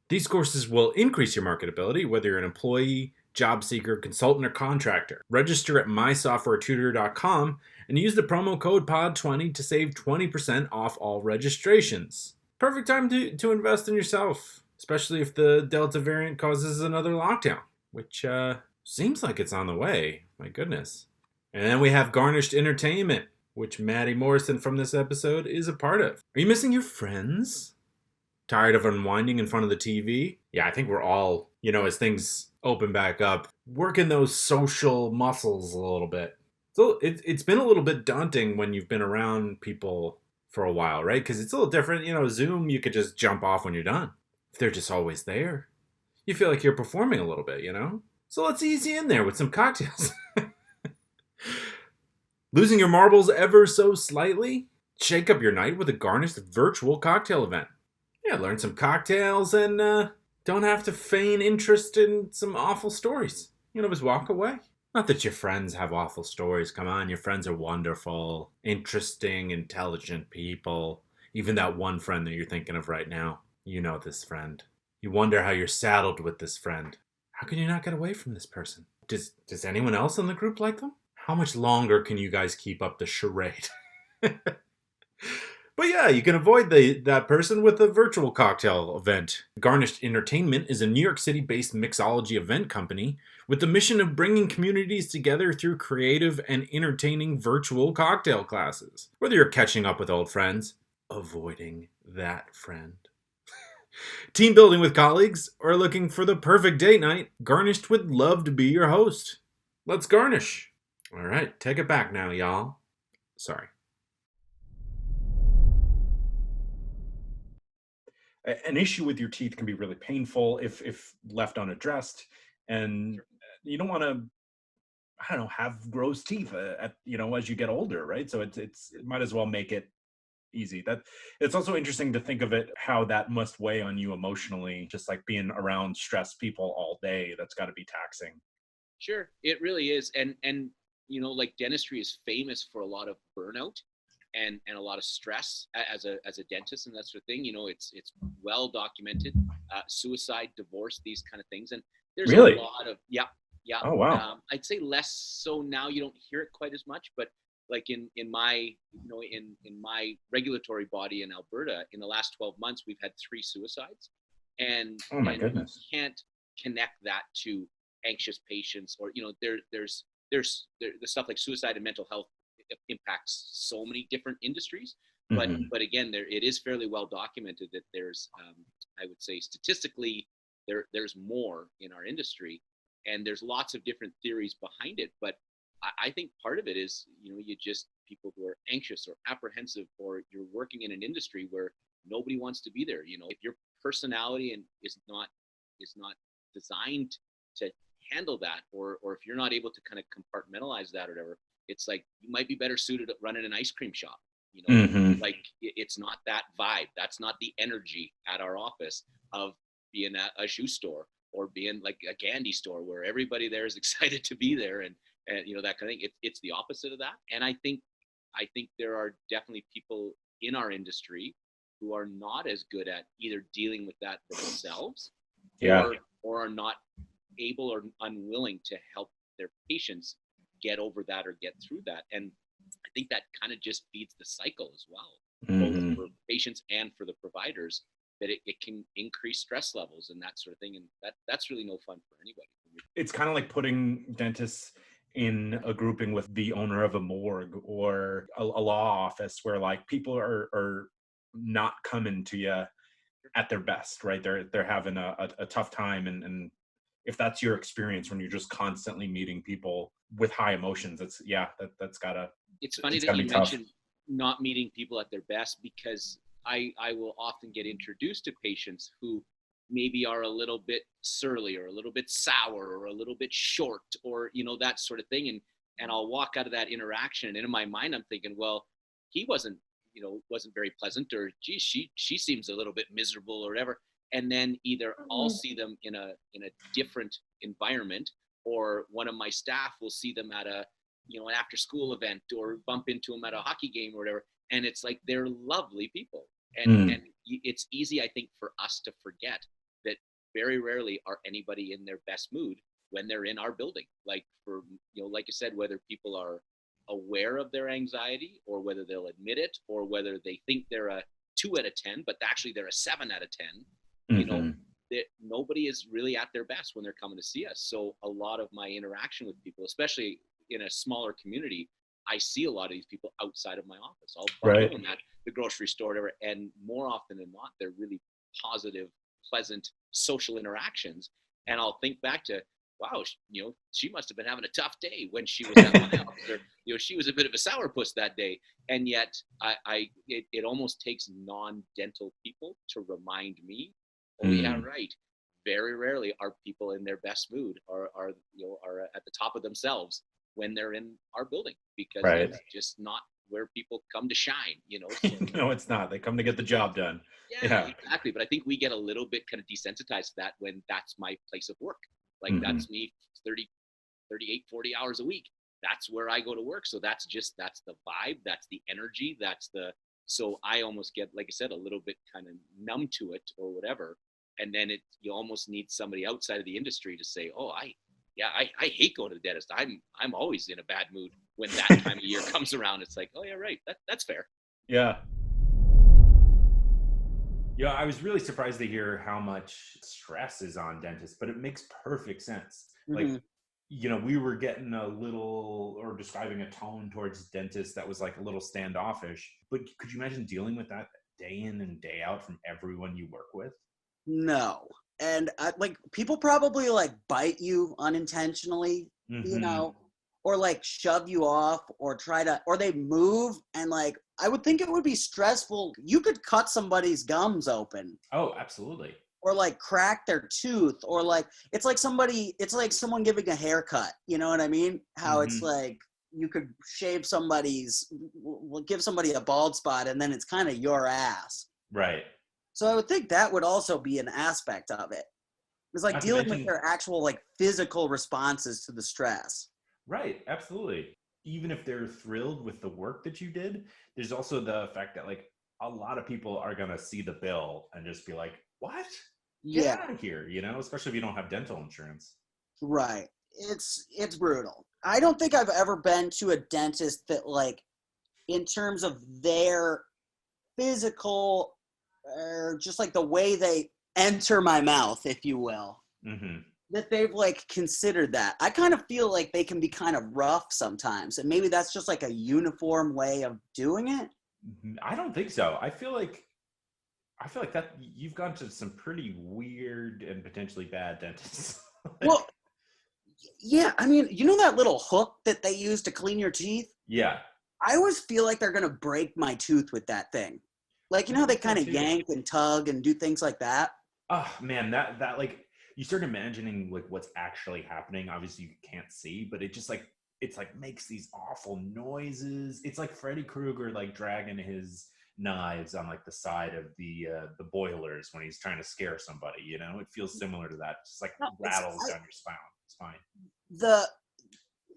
These courses will increase your marketability, whether you're an employee, job seeker, consultant, or contractor. Register at mysoftwaretutor.com and use the promo code POD20 to save 20% off all registrations. Perfect time to invest in yourself, especially if the Delta variant causes another lockdown, which seems like it's on the way. My goodness. And then we have Garnished Entertainment, which Matt Morrison from this episode is a part of. Are you missing your friends? Tired of unwinding in front of the TV? Yeah, I think we're all, as things open back up, working those social muscles a little bit. So it's been a little bit daunting when you've been around people for a while, right? Because it's a little different. Zoom, you could just jump off when you're done. If they're just always there, you feel like you're performing a little bit, So let's ease you in there with some cocktails. Losing your marbles ever so slightly? Shake up your night with a Garnished virtual cocktail event. Yeah, learn some cocktails and don't have to feign interest in some awful stories. Just walk away. Not that your friends have awful stories. Come on, your friends are wonderful, interesting, intelligent people. Even that one friend that you're thinking of right now. You know this friend. You wonder how you're saddled with this friend. How can you not get away from this person? Does anyone else in the group like them? How much longer can you guys keep up the charade? But yeah, you can avoid that person with a virtual cocktail event. Garnished Entertainment is a New York City-based mixology event company with the mission of bringing communities together through creative and entertaining virtual cocktail classes. Whether you're catching up with old friends, avoiding that friend, team building with colleagues, or looking for the perfect date night, Garnished would love to be your host. Let's garnish. All right, take it back now, y'all. Sorry. An issue with your teeth can be really painful if left unaddressed, and you don't want to, I don't know, have gross teeth as you get older, right? So it might as well make it easy. That it's also interesting to think of it how that must weigh on you emotionally, just like being around stressed people all day. That's got to be taxing. Sure, it really is, and like dentistry is famous for a lot of burnout and a lot of stress as a dentist and that sort of thing. It's well documented, suicide, divorce, these kind of things, and there's Really? a lot of yeah. Oh wow. I'd say less so now. You don't hear it quite as much, but like in my in my regulatory body in Alberta, in the last 12 months, we've had 3 suicides, and Oh my goodness. you can't connect that to anxious patients, or there's the stuff like suicide and mental health impacts so many different industries, but Mhm. but again, it is fairly well documented that there's I would say statistically there's more in our industry, and there's lots of different theories behind it, but I think part of it is you just people who are anxious or apprehensive, or you're working in an industry where nobody wants to be there. If your personality and is not designed to handle that, or if you're not able to kind of compartmentalize that or whatever, it's like you might be better suited at running an ice cream shop. Mhm. Like it's not that vibe. That's not the energy at our office of being a shoe store or being like a candy store where everybody there is excited to be there, and that kind of thing. It's the opposite of that. And I think there are definitely people in our industry who are not as good at either dealing with that themselves, Yeah. or are not able or unwilling to help their patients get over that or get through that. And I think that kind of just feeds the cycle as well, both Mhm. for patients and for the providers, that it can increase stress levels and that sort of thing. And that's really no fun for anybody. It's kind of like putting dentists in a grouping with the owner of a morgue or a law office, where like people are not coming to you at their best, right? They're having a tough time, and if that's your experience when you're just constantly meeting people with high emotions, that's gotta It's funny it's that gotta be you tough. mentioned not meeting people at their best, because I will often get introduced to patients who maybe are a little bit surly or a little bit sour or a little bit short, or that sort of thing, and I'll walk out of that interaction, and in my mind I'm thinking, well, he wasn't very pleasant, or gee, she seems a little bit miserable or whatever. And then either I'll see them in a different environment, or one of my staff will see them at an after school event, or bump into them at a hockey game or whatever, and it's like they're lovely people. and Mm. and it's easy, I think, for us to forget that very rarely are anybody in their best mood when they're in our building. Like, for like I said, whether people are aware of their anxiety, or whether they'll admit it, or whether they think they're a 2 out of 10 but actually they're a 7 out of 10, Mhm. that nobody is really at their best when they're coming to see us. So a lot of my interaction with people, especially in a smaller community, I see a lot of these people outside of my office. I'll bump Right. into them at the grocery store or whatever, and more often than not, they're really positive, pleasant social interactions. And I'll think back to, wow, she must have been having a tough day when she was at my office, or she was a bit of a sourpuss that day. And yet, it almost takes non-dental people to remind me, oh yeah, Mm. right. Very rarely are people in their best mood, or are at the top of themselves when they're in our building, because Right. it's just not where people come to shine. So No, it's not. They come to get the job done. yeah, Yeah. exactly. But I think we get a little bit kind of desensitized to that when that's my place of work. Like, Mhm. that's me 30, 38, 40 hours a week. That's where I go to work. So that's the vibe, that's the energy, so I almost get, like I said, a little bit kind of numb to it or whatever. And then you almost need somebody outside of the industry to say, oh, I hate going to the dentist. I'm always in a bad mood when that time of year comes around. It's like, oh yeah, right. That's fair. Yeah. Yeah, I was really surprised to hear how much stress is on dentists, but it makes perfect sense. Mm-hmm. Like, we were getting a little, or describing a tone towards dentists that was like a little standoffish. But could you imagine dealing with that day in and day out from everyone you work with? No. And like people probably like bite you unintentionally, or like shove you off or or they move, and like I would think it would be stressful. You could cut somebody's gums open. Oh, absolutely. Or like crack their tooth, or like it's like someone giving a haircut. You know what I mean? How it's like you could give somebody a bald spot, and then it's kind of your ass. Right. So I would think that would also be an aspect of it. It's like dealing with their actual like physical responses to the stress. Right. Absolutely. Even if they're thrilled with the work that you did, there's also the fact that like a lot of people are going to see the bill and just be like, what? Get out of here, especially if you don't have dental insurance. Right. It's brutal. I don't think I've ever been to a dentist that like, in terms of their physical, or just like the way they enter my mouth, if you will, that they've like considered that. I kind of feel like they can be kind of rough sometimes, and maybe that's just like a uniform way of doing it. I don't think so. I feel like that you've gone to some pretty weird and potentially bad dentists. Well, yeah, I mean, that little hook that they use to clean your teeth? Yeah. I always feel like they're going to break my tooth with that thing. Like, how they kind of yank and tug and do things like that? Oh, man, that like, you start imagining like what's actually happening. Obviously, you can't see, but it just like, it's like makes these awful noises. It's like Freddy Krueger like dragging his knives on like the side of the boilers when he's trying to scare somebody. It feels similar to that. It's just like rattles down your spine.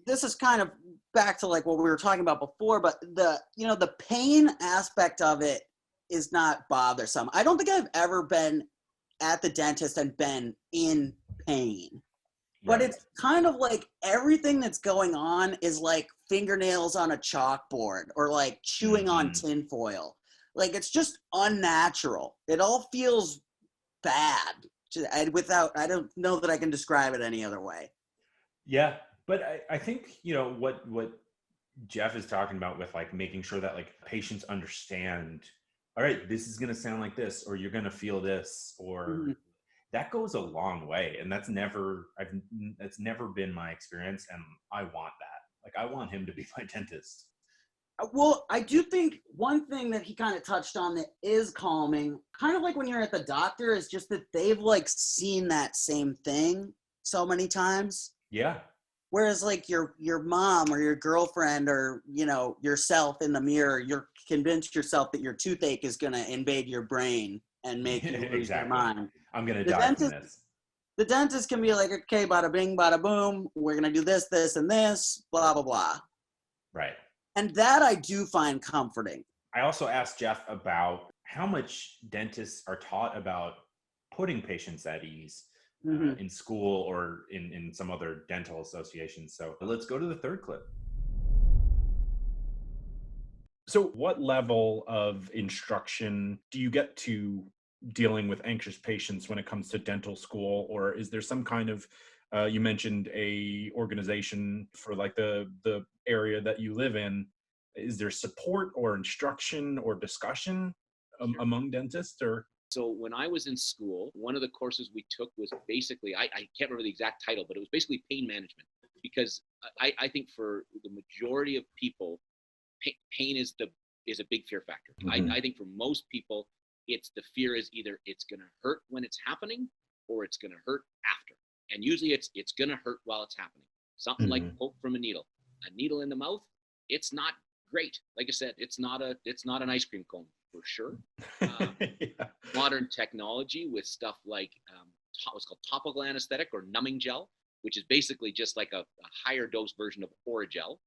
This is kind of back to like what we were talking about before, but the pain aspect of it is not bothersome. I don't think I've ever been at the dentist and been in pain. But it's kind of like everything that's going on is like fingernails on a chalkboard or like chewing on tinfoil. Like it's just unnatural. It all feels bad. I don't know that I can describe it any other way. Yeah, but I think what Jeff is talking about with like making sure that like patients understand. All right, this is going to sound like this, or you're going to feel this, or that goes a long way. And that's never been my experience. And I want that. Like, I want him to be my dentist. Well, I do think one thing that he kind of touched on that is calming, kind of like when you're at the doctor, is just that they've like seen that same thing so many times. Yeah. Whereas like your mom or your girlfriend or, yourself in the mirror, you're convinced yourself that your toothache is going to invade your brain and make you lose your mind. I'm going to die from this. The dentist can be like, okay, bada bing, bada boom. We're going to do this, this, and this, blah, blah, blah. Right. And that I do find comforting. I also asked Jeff about how much dentists are taught about putting patients at ease. In school or in some other dental associations. So let's go to the third clip. So what level of instruction do you get to dealing with anxious patients when it comes to dental school? Or is there some kind of, you mentioned a organization for like the area that you live in. Is there support or instruction or discussion among dentists or? So when I was in school, one of the courses we took was basically, I can't remember the exact title, but it was basically pain management. Because I think for the majority of people, pain is a big fear factor. I think for most people, the fear is either it's going to hurt when it's happening or it's going to hurt after. And usually it's going to hurt while it's happening. Something like poke from a needle in the mouth. It's not great. Like I said, it's not an ice cream cone. For sure. Modern technology with stuff like what's called topical anesthetic or numbing gel, which is basically just like a higher dose version of Oragel.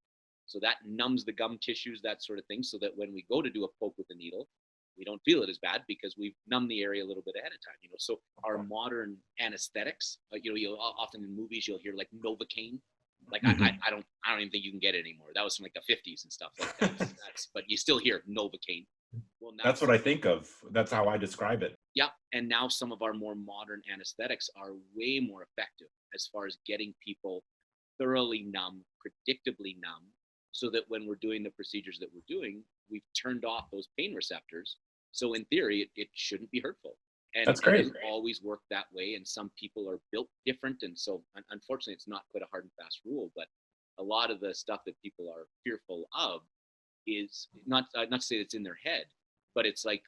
So that numbs the gum tissues, that sort of thing, so that when we go to do a poke with the needle, we don't feel it as bad because we've numbed the area a little bit ahead of time, So our modern anesthetics, you'll often in movies you'll hear like Novocaine. Like I don't even think you can get it anymore. That was from like the 50s and stuff like that. But you still hear Novocaine. Well, now that's what I think of. That's how I describe it. Yeah, and now some of our more modern anesthetics are way more effective as far as getting people thoroughly numb, predictably numb, so that when we're doing the procedures that we're doing, we've turned off those pain receptors. So in theory, it shouldn't be hurtful. And That's it great. doesn't always work that way. And some people are built different. And so unfortunately, it's not quite a hard and fast rule, but a lot of the stuff that people are fearful of is not to say it's in their head, but it's like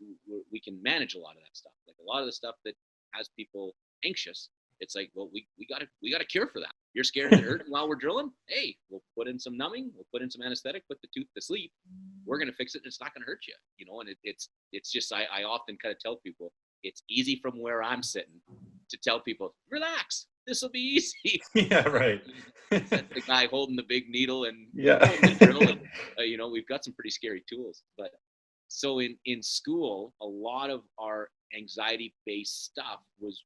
we can manage a lot of that stuff. Like a lot of the stuff that has people anxious, it's like, well, we got a cure for that. You're scared of it hurting while we're drilling? Hey, we'll put in some numbing, we'll put in some anesthetic, put the tooth to sleep. We're gonna fix it, and it's not gonna hurt you, And it's just I often kind of tell people it's easy from where I'm sitting to tell people, relax, this will be easy. Yeah, right. The guy holding the big needle and Yeah. holding the drill, and we've got some pretty scary tools. But so in school, a lot of our anxiety-based stuff was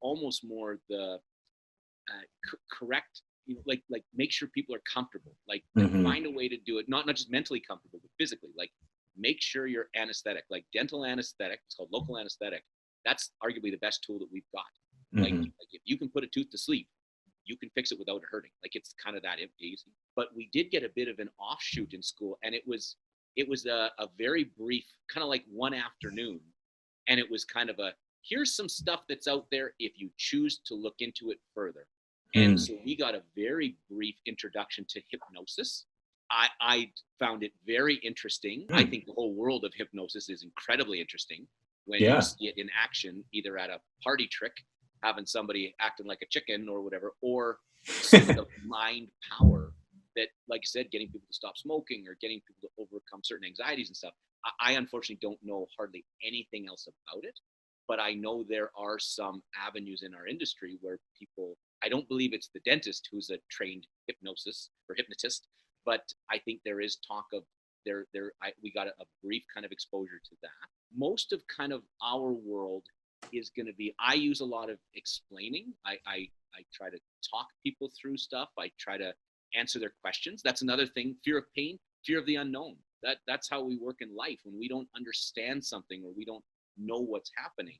almost more the correct, like make sure people are comfortable, like find a way to do it, not just mentally comfortable, but physically, like make sure you're anesthetic, like dental anesthetic, it's called local anesthetic. That's arguably the best tool that we've got. Like if you can put a tooth to sleep, you can fix it without it hurting. Like it's kind of that easy. But we did get a bit of an offshoot in school, and it was a very brief, kind of like one afternoon, and it was kind of here's some stuff that's out there if you choose to look into it further. And so we got a very brief introduction to hypnosis. I found it very interesting. I think the whole world of hypnosis is incredibly interesting when you see it in action, either at a party trick, having somebody acting like a chicken or whatever, or some of the mind power that, like I said, getting people to stop smoking or getting people to overcome certain anxieties and stuff. I unfortunately don't know hardly anything else about it, but I know there are some avenues in our industry where people, I don't believe it's the dentist who's a trained hypnotist, but I think there is talk of we got a brief kind of exposure to that. Most of kind of our world is going to be, I use a lot of explaining. I try to talk people through stuff. I try to answer their questions. That's another thing, fear of pain, fear of the unknown. That's how we work in life. When we don't understand something or we don't know what's happening,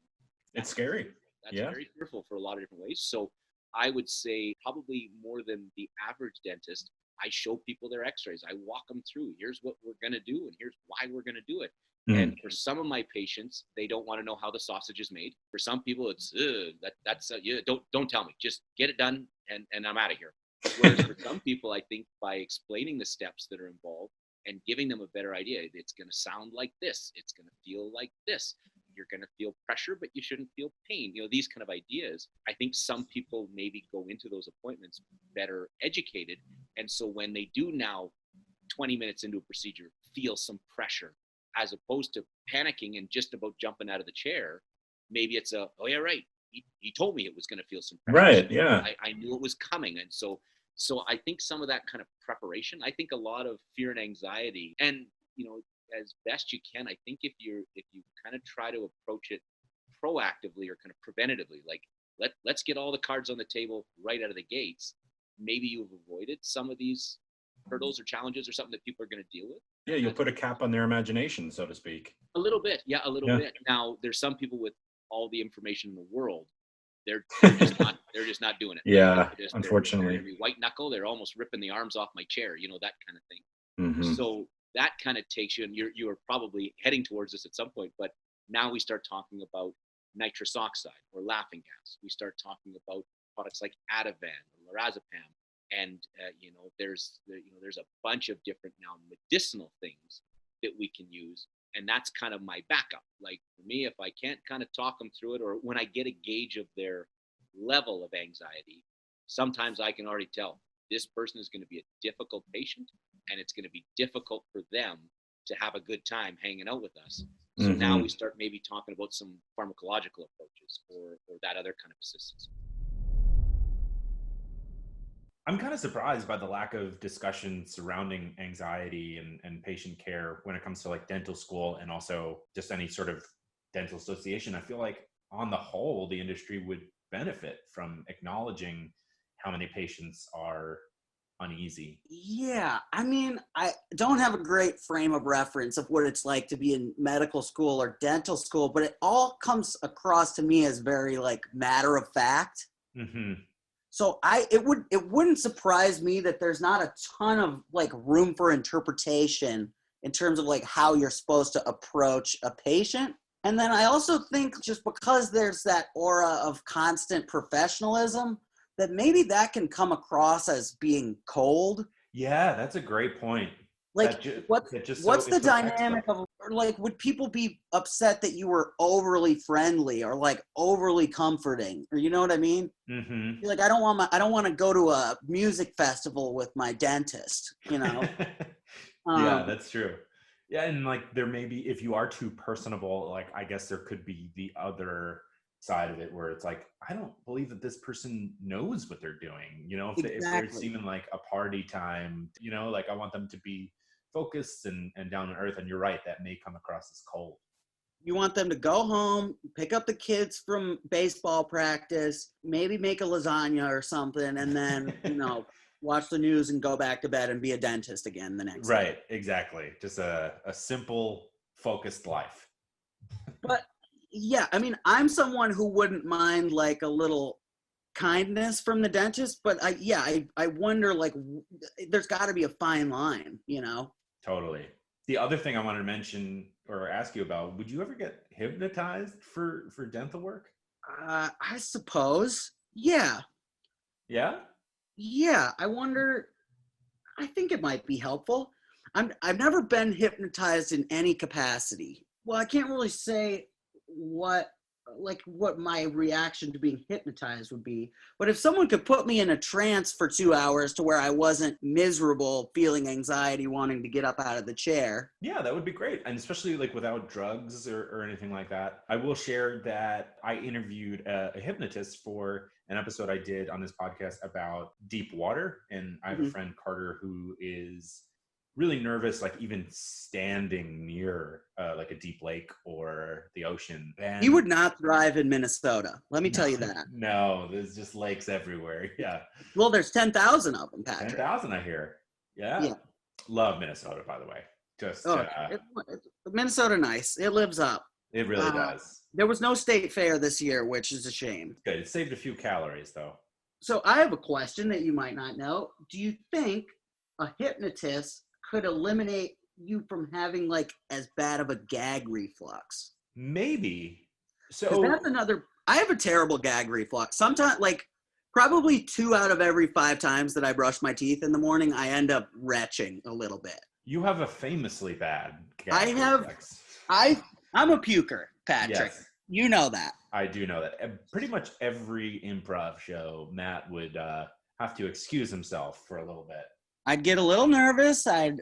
it's scary. That's very fearful for a lot of different ways. So I would say probably more than the average dentist, I show people their x-rays. I walk them through. Here's what we're going to do, and here's why we're going to do it. And for some of my patients, they don't want to know how the sausage is made. For some people, it's don't tell me. Just get it done, and I'm out of here. Whereas for some people, I think by explaining the steps that are involved and giving them a better idea, it's going to sound like this. It's going to feel like this. You're going to feel pressure, but you shouldn't feel pain. These kind of ideas. I think some people maybe go into those appointments better educated. And so when they do now, 20 minutes into a procedure, feel some pressure, as opposed to panicking and just about jumping out of the chair, maybe it's oh yeah, right. He told me it was going to feel some pressure. Right, yeah. I knew it was coming. And so I think some of that kind of preparation, I think a lot of fear and anxiety, and, as best you can, I think if you kind of try to approach it proactively or kind of preventatively, like let's get all the cards on the table right out of the gates, maybe you've avoided some of these hurdles or challenges or something that people are going to deal with. Yeah, you'll put a cap on their imagination, so to speak. A little bit. Yeah, a little bit. Now, there's some people with all the information in the world. They're just not doing it. Yeah, unfortunately. They're white knuckle. They're almost ripping the arms off my chair, that kind of thing. Mm-hmm. So that kind of takes you, and you are probably heading towards this at some point, but now we start talking about nitrous oxide or laughing gas. We start talking about products like Ativan or lorazepam. And there's a bunch of different now medicinal things that we can use, and that's kind of my backup. Like for me, if I can't kind of talk them through it, or when I get a gauge of their level of anxiety, sometimes I can already tell this person is going to be a difficult patient, and it's going to be difficult for them to have a good time hanging out with us. So now we start maybe talking about some pharmacological approaches or that other kind of assistance. I'm kind of surprised by the lack of discussion surrounding anxiety and patient care when it comes to like dental school and also just any sort of dental association. I feel like on the whole, the industry would benefit from acknowledging how many patients are uneasy. Yeah, I mean, I don't have a great frame of reference of what it's like to be in medical school or dental school, but it all comes across to me as very like matter of fact. Mm-hmm. So it wouldn't surprise me that there's not a ton of like room for interpretation in terms of like how you're supposed to approach a patient. And then I also think just because there's that aura of constant professionalism, that maybe that can come across as being cold. Yeah, that's a great point. Like what's the it's so dynamic textbook. of, or like would people be upset that you were overly friendly or like overly comforting, or you know what I mean? Mm-hmm. You're like, I don't want to go to a music festival with my dentist, you know? Yeah, Um, that's true. Yeah, and like there may be, if you are too personable, like I guess there could be the other side of it where it's like, I don't believe that this person knows what they're doing. You know, if they're exactly. seeming like a party time, you know, like I want them to be focused and down to earth. And you're right, that may come across as cold. You want them to go home, pick up the kids from baseball practice, maybe make a lasagna or something, and then, you know, watch the news and go back to bed and be a dentist again the next day. Right, exactly. Just a simple, focused life. But yeah, I mean, I'm someone who wouldn't mind like a little kindness from the dentist, but I wonder like there's got to be a fine line, you know? Totally. The other thing I wanted to mention or ask you about, would you ever get hypnotized for dental work? I suppose. Yeah. Yeah? Yeah. I wonder, I think it might be helpful. I've never been hypnotized in any capacity. Well, I can't really say what my reaction to being hypnotized would be. But if someone could put me in a trance for 2 hours to where I wasn't miserable, feeling anxiety, wanting to get up out of the chair. Yeah, that would be great. And especially like without drugs or anything like that. I will share that I interviewed a hypnotist for an episode I did on this podcast about deep water. And I have a friend, Carter, who is really nervous, like even standing near like a deep lake or the ocean. And He would not thrive in Minnesota. Let me tell you that. No, there's just lakes everywhere. Yeah. Well, there's 10,000 of them, Patrick. 10,000, I hear. Yeah. Love Minnesota, by the way. Just Minnesota, nice. It lives up. It really does. There was no state fair this year, which is a shame. Good. It saved a few calories, though. So I have a question that you might not know. Do you think a hypnotist could eliminate you from having like as bad of a gag reflux? Maybe. So that's another. I have a terrible gag reflux. Sometimes, like probably 2 out of every 5 times that I brush my teeth in the morning, I end up retching a little bit. You have a famously bad gag reflux. I'm a puker, Patrick. Yes. You know that. I do know that. Pretty much every improv show, Matt would have to excuse himself for a little bit. I'd get a little nervous. I'd,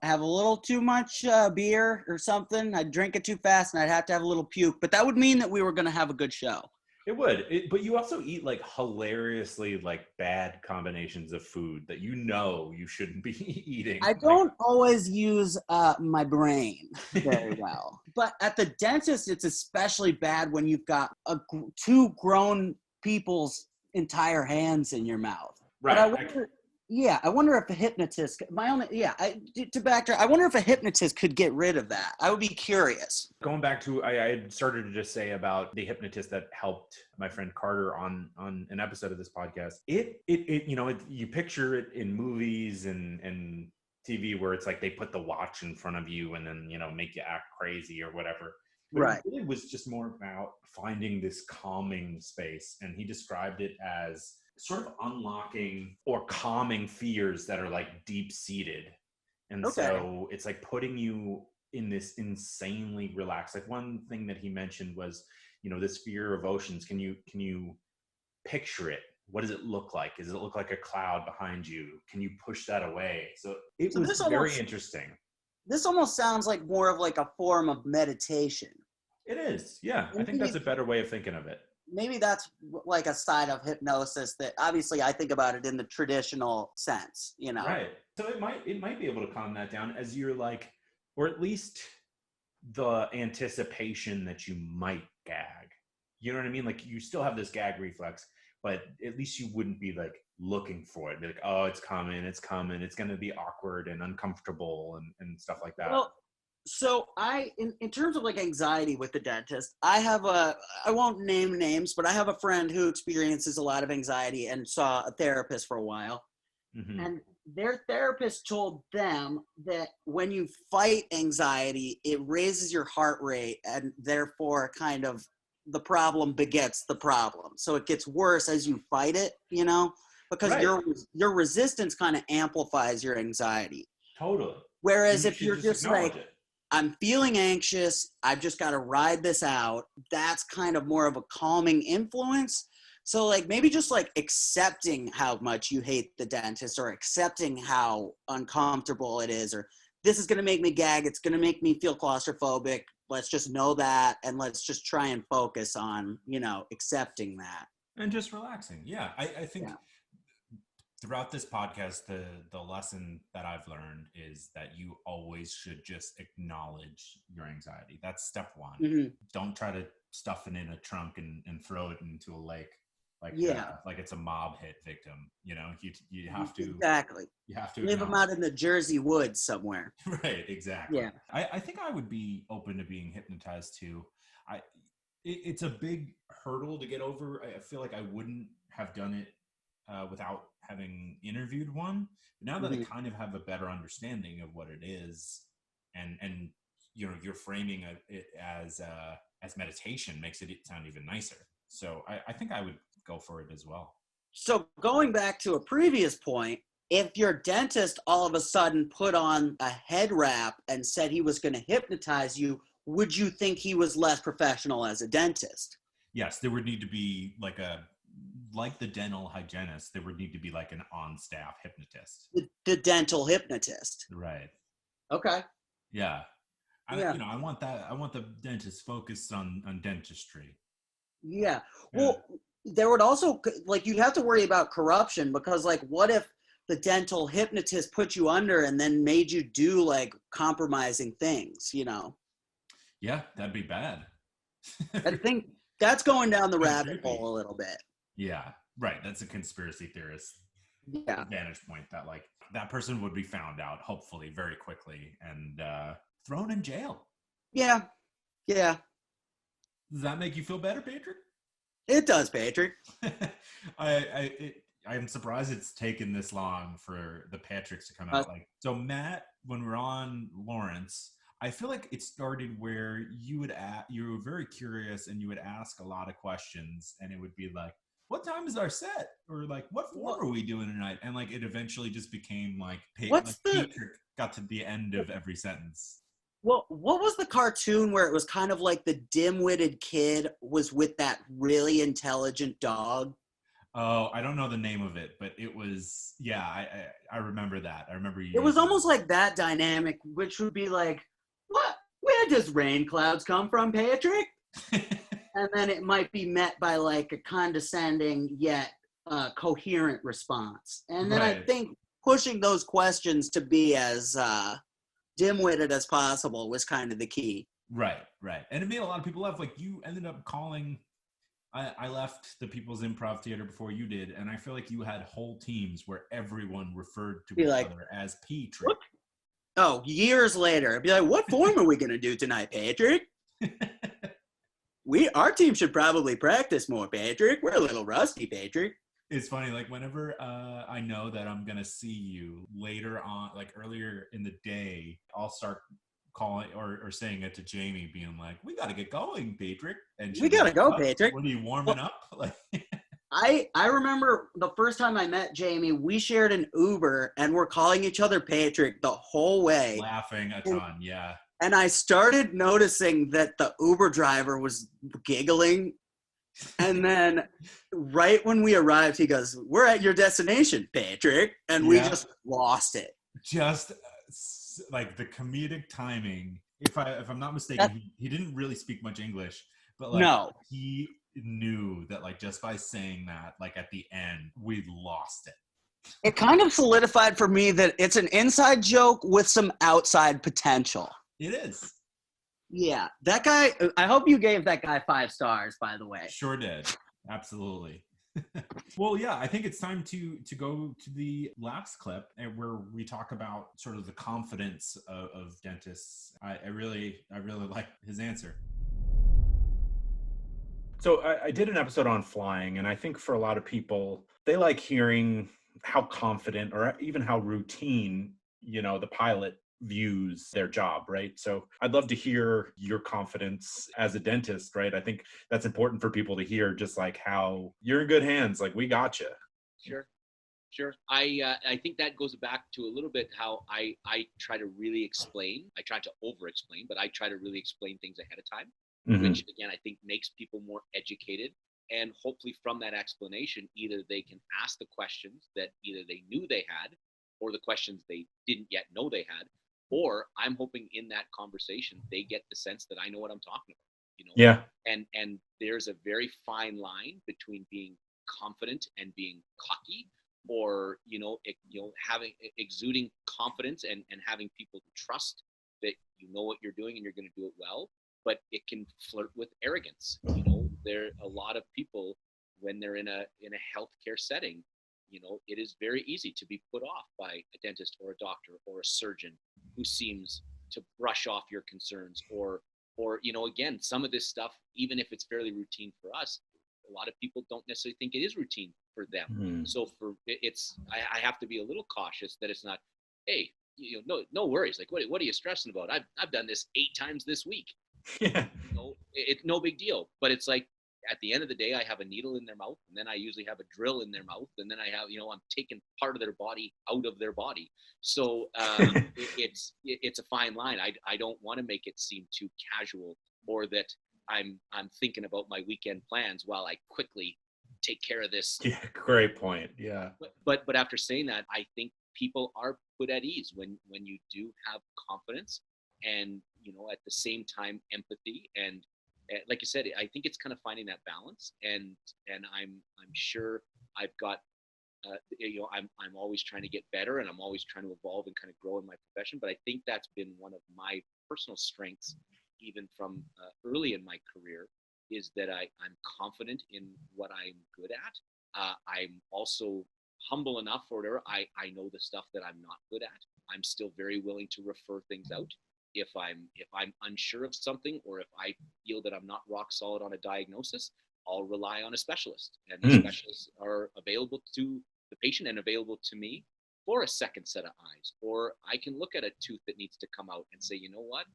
have a little too much beer or something. I'd drink it too fast and I'd have to have a little puke. But that would mean that we were going to have a good show. It would. But you also eat like hilariously like bad combinations of food that you shouldn't be eating. I don't always use my brain very well. But at the dentist, it's especially bad when you've got 2 grown people's entire hands in your mouth. Right. But I wonder if a hypnotist, to backtrack, I wonder if a hypnotist could get rid of that. I would be curious. Going back to, I had started to just say about the hypnotist that helped my friend Carter on an episode of this podcast. You picture it in movies and TV where it's like they put the watch in front of you and then, make you act crazy or whatever. But right. It really was just more about finding this calming space. And he described it as sort of unlocking or calming fears that are like deep seated. And so it's like putting you in this insanely relaxed. Like one thing that he mentioned was, this fear of oceans. Can you picture it? What does it look like? Does it look like a cloud behind you? Can you push that away? So it was very interesting. This almost sounds like more of like a form of meditation. It is. Yeah. I think that's a better way of thinking of it. maybe that's like a side of hypnosis that obviously I think about it in the traditional sense, you know. Right. So it might be able to calm that down as you're like, or at least the anticipation that you might gag. You know what I mean? Like you still have this gag reflex, but at least you wouldn't be like looking for it. Be like, oh, it's coming, it's going to be awkward and uncomfortable and stuff like that. Well, so in terms of like anxiety with the dentist, I won't name names, but I have a friend who experiences a lot of anxiety and saw a therapist for a while. Mm-hmm. And their therapist told them that when you fight anxiety, it raises your heart rate and therefore kind of the problem begets the problem. So it gets worse as you fight it, you know, because Right. your resistance kind of amplifies your anxiety. Totally. Whereas You if should you're just like, acknowledge it. I'm feeling anxious, I've just got to ride this out, that's kind of more of a calming influence. So like maybe just like accepting how much you hate the dentist or accepting how uncomfortable it is, or this is going to make me gag, it's going to make me feel claustrophobic. Let's just know that, and let's just try and focus on, you know, accepting that. And just relaxing. Yeah. I think Yeah. throughout this podcast, the lesson that I've learned is that you always should just acknowledge your anxiety. That's step one. Mm-hmm. Don't try to stuff it in a trunk and throw it into a lake like like it's a mob hit victim. You know, you have to Exactly. You have to Leave them out in the Jersey woods somewhere. Right, exactly. Yeah. I think I would be open to being hypnotized too. It's a big hurdle to get over. I feel like I wouldn't have done it without having interviewed one. But now that I kind of have a better understanding of what it is, and you know, you're framing it as meditation makes it sound even nicer. So I think I would go for it as well. So going back to a previous point, if your dentist all of a sudden put on a head wrap and said he was going to hypnotize you, would you think he was less professional as a dentist? Yes, there would need to be like the dental hygienist, there would need to be like an on-staff hypnotist. The dental hypnotist. Right. Okay. Yeah. Yeah. You know, I want the dentist focused on dentistry. Yeah. Well, there would also, like, you'd have to worry about corruption, because like, what if the dental hypnotist put you under and then made you do like compromising things, you know? Yeah, that'd be bad. I think that's going down the That's rabbit creepy. hole a little bit. Yeah, right. That's a conspiracy theorist Yeah. vantage point, that like that person would be found out, hopefully very quickly, and thrown in jail. Yeah. Yeah. Does that make you feel better, Patrick? It does, Patrick. I'm surprised it's taken this long for the Patricks to come out. So Matt, when we're on Lawrence, I feel like it started where you were very curious and you would ask a lot of questions, and it would be like, what time is our set? Or like, what form are we doing tonight? And like, it eventually just became like, Patrick got to the end of every sentence. Well, what was the cartoon where it was kind of like the dim-witted kid was with that really intelligent dog? Oh, I don't know the name of it, but it was, I remember that. I remember you. It was almost like that dynamic, which would be like, what? Where does rain clouds come from, Patrick? And then it might be met by like a condescending yet coherent response. And then I think pushing those questions to be as dim-witted as possible was kind of the key. Right. And it made a lot of people laugh. Like, you ended up calling, I left the People's Improv Theater before you did, and I feel like you had whole teams where everyone referred to each other as Patrick. What? Oh, years later, I'd be like, what form are we going to do tonight, Patrick? Our team should probably practice more, Patrick. We're a little rusty, Patrick. It's funny, like whenever I know that I'm going to see you later on, like earlier in the day, I'll start calling or saying it to Jamie, being like, we got to get going, Patrick. And we got to go, Patrick. What are you warming up? Like, I remember the first time I met Jamie, we shared an Uber and we're calling each other Patrick the whole way. Laughing a ton, yeah. And I started noticing that the Uber driver was giggling. And then right when we arrived, he goes, we're at your destination, Patrick. And we just lost it. Just like the comedic timing. If I'm not mistaken, he didn't really speak much English, but like no. he knew that like just by saying that, like at the end, we lost it. It kind of solidified for me that it's an inside joke with some outside potential. It is. Yeah, that guy, I hope you gave that guy 5 stars, by the way. Sure did. Absolutely. Well, yeah, I think it's time to go to the last clip where we talk about sort of the confidence of dentists. I really like his answer. So I did an episode on flying, and I think for a lot of people, they like hearing how confident or even how routine, the pilot views their job, right? So I'd love to hear your confidence as a dentist, right? I think that's important for people to hear, just like how you're in good hands, like we got you. Sure. I think that goes back to a little bit how I try to really explain. I try to over explain, but I try to really explain things ahead of time, which again, I think makes people more educated. And hopefully from that explanation, either they can ask the questions that either they knew they had or the questions they didn't yet know they had, or I'm hoping in that conversation, they get the sense that I know what I'm talking about, Yeah. And there's a very fine line between being confident and being cocky, or, having exuding confidence and having people trust that you know what you're doing and you're going to do it well. But it can flirt with arrogance. There are a lot of people when they're in a healthcare setting, it is very easy to be put off by a dentist or a doctor or a surgeon who seems to brush off your concerns or again, some of this stuff, even if it's fairly routine for us, a lot of people don't necessarily think it is routine for them. So I have to be a little cautious that it's not, hey, no worries. Like, what are you stressing about? I've done this 8 times this week. Yeah. It's no big deal. But it's like, at the end of the day, I have a needle in their mouth, and then I usually have a drill in their mouth, and then I have, I'm taking part of their body out of their body. So it's a fine line. I don't want to make it seem too casual, or that I'm thinking about my weekend plans while I quickly take care of this. Yeah, great point. Yeah. But after saying that, I think people are put at ease when you do have confidence and, at the same time, empathy. And like I said, I think it's kind of finding that balance. And I'm sure I've got, I'm always trying to get better, and I'm always trying to evolve and kind of grow in my profession. But I think that's been one of my personal strengths, even from early in my career, is that I'm confident in what I'm good at. I'm also humble enough, or whatever. I know the stuff that I'm not good at. I'm still very willing to refer things out if I'm unsure of something, or if I feel that I'm not rock solid on a diagnosis. I'll rely on a specialist, and the specialists are available to the patient and available to me for a second set of eyes. Or I can look at a tooth that needs to come out and say, you know what?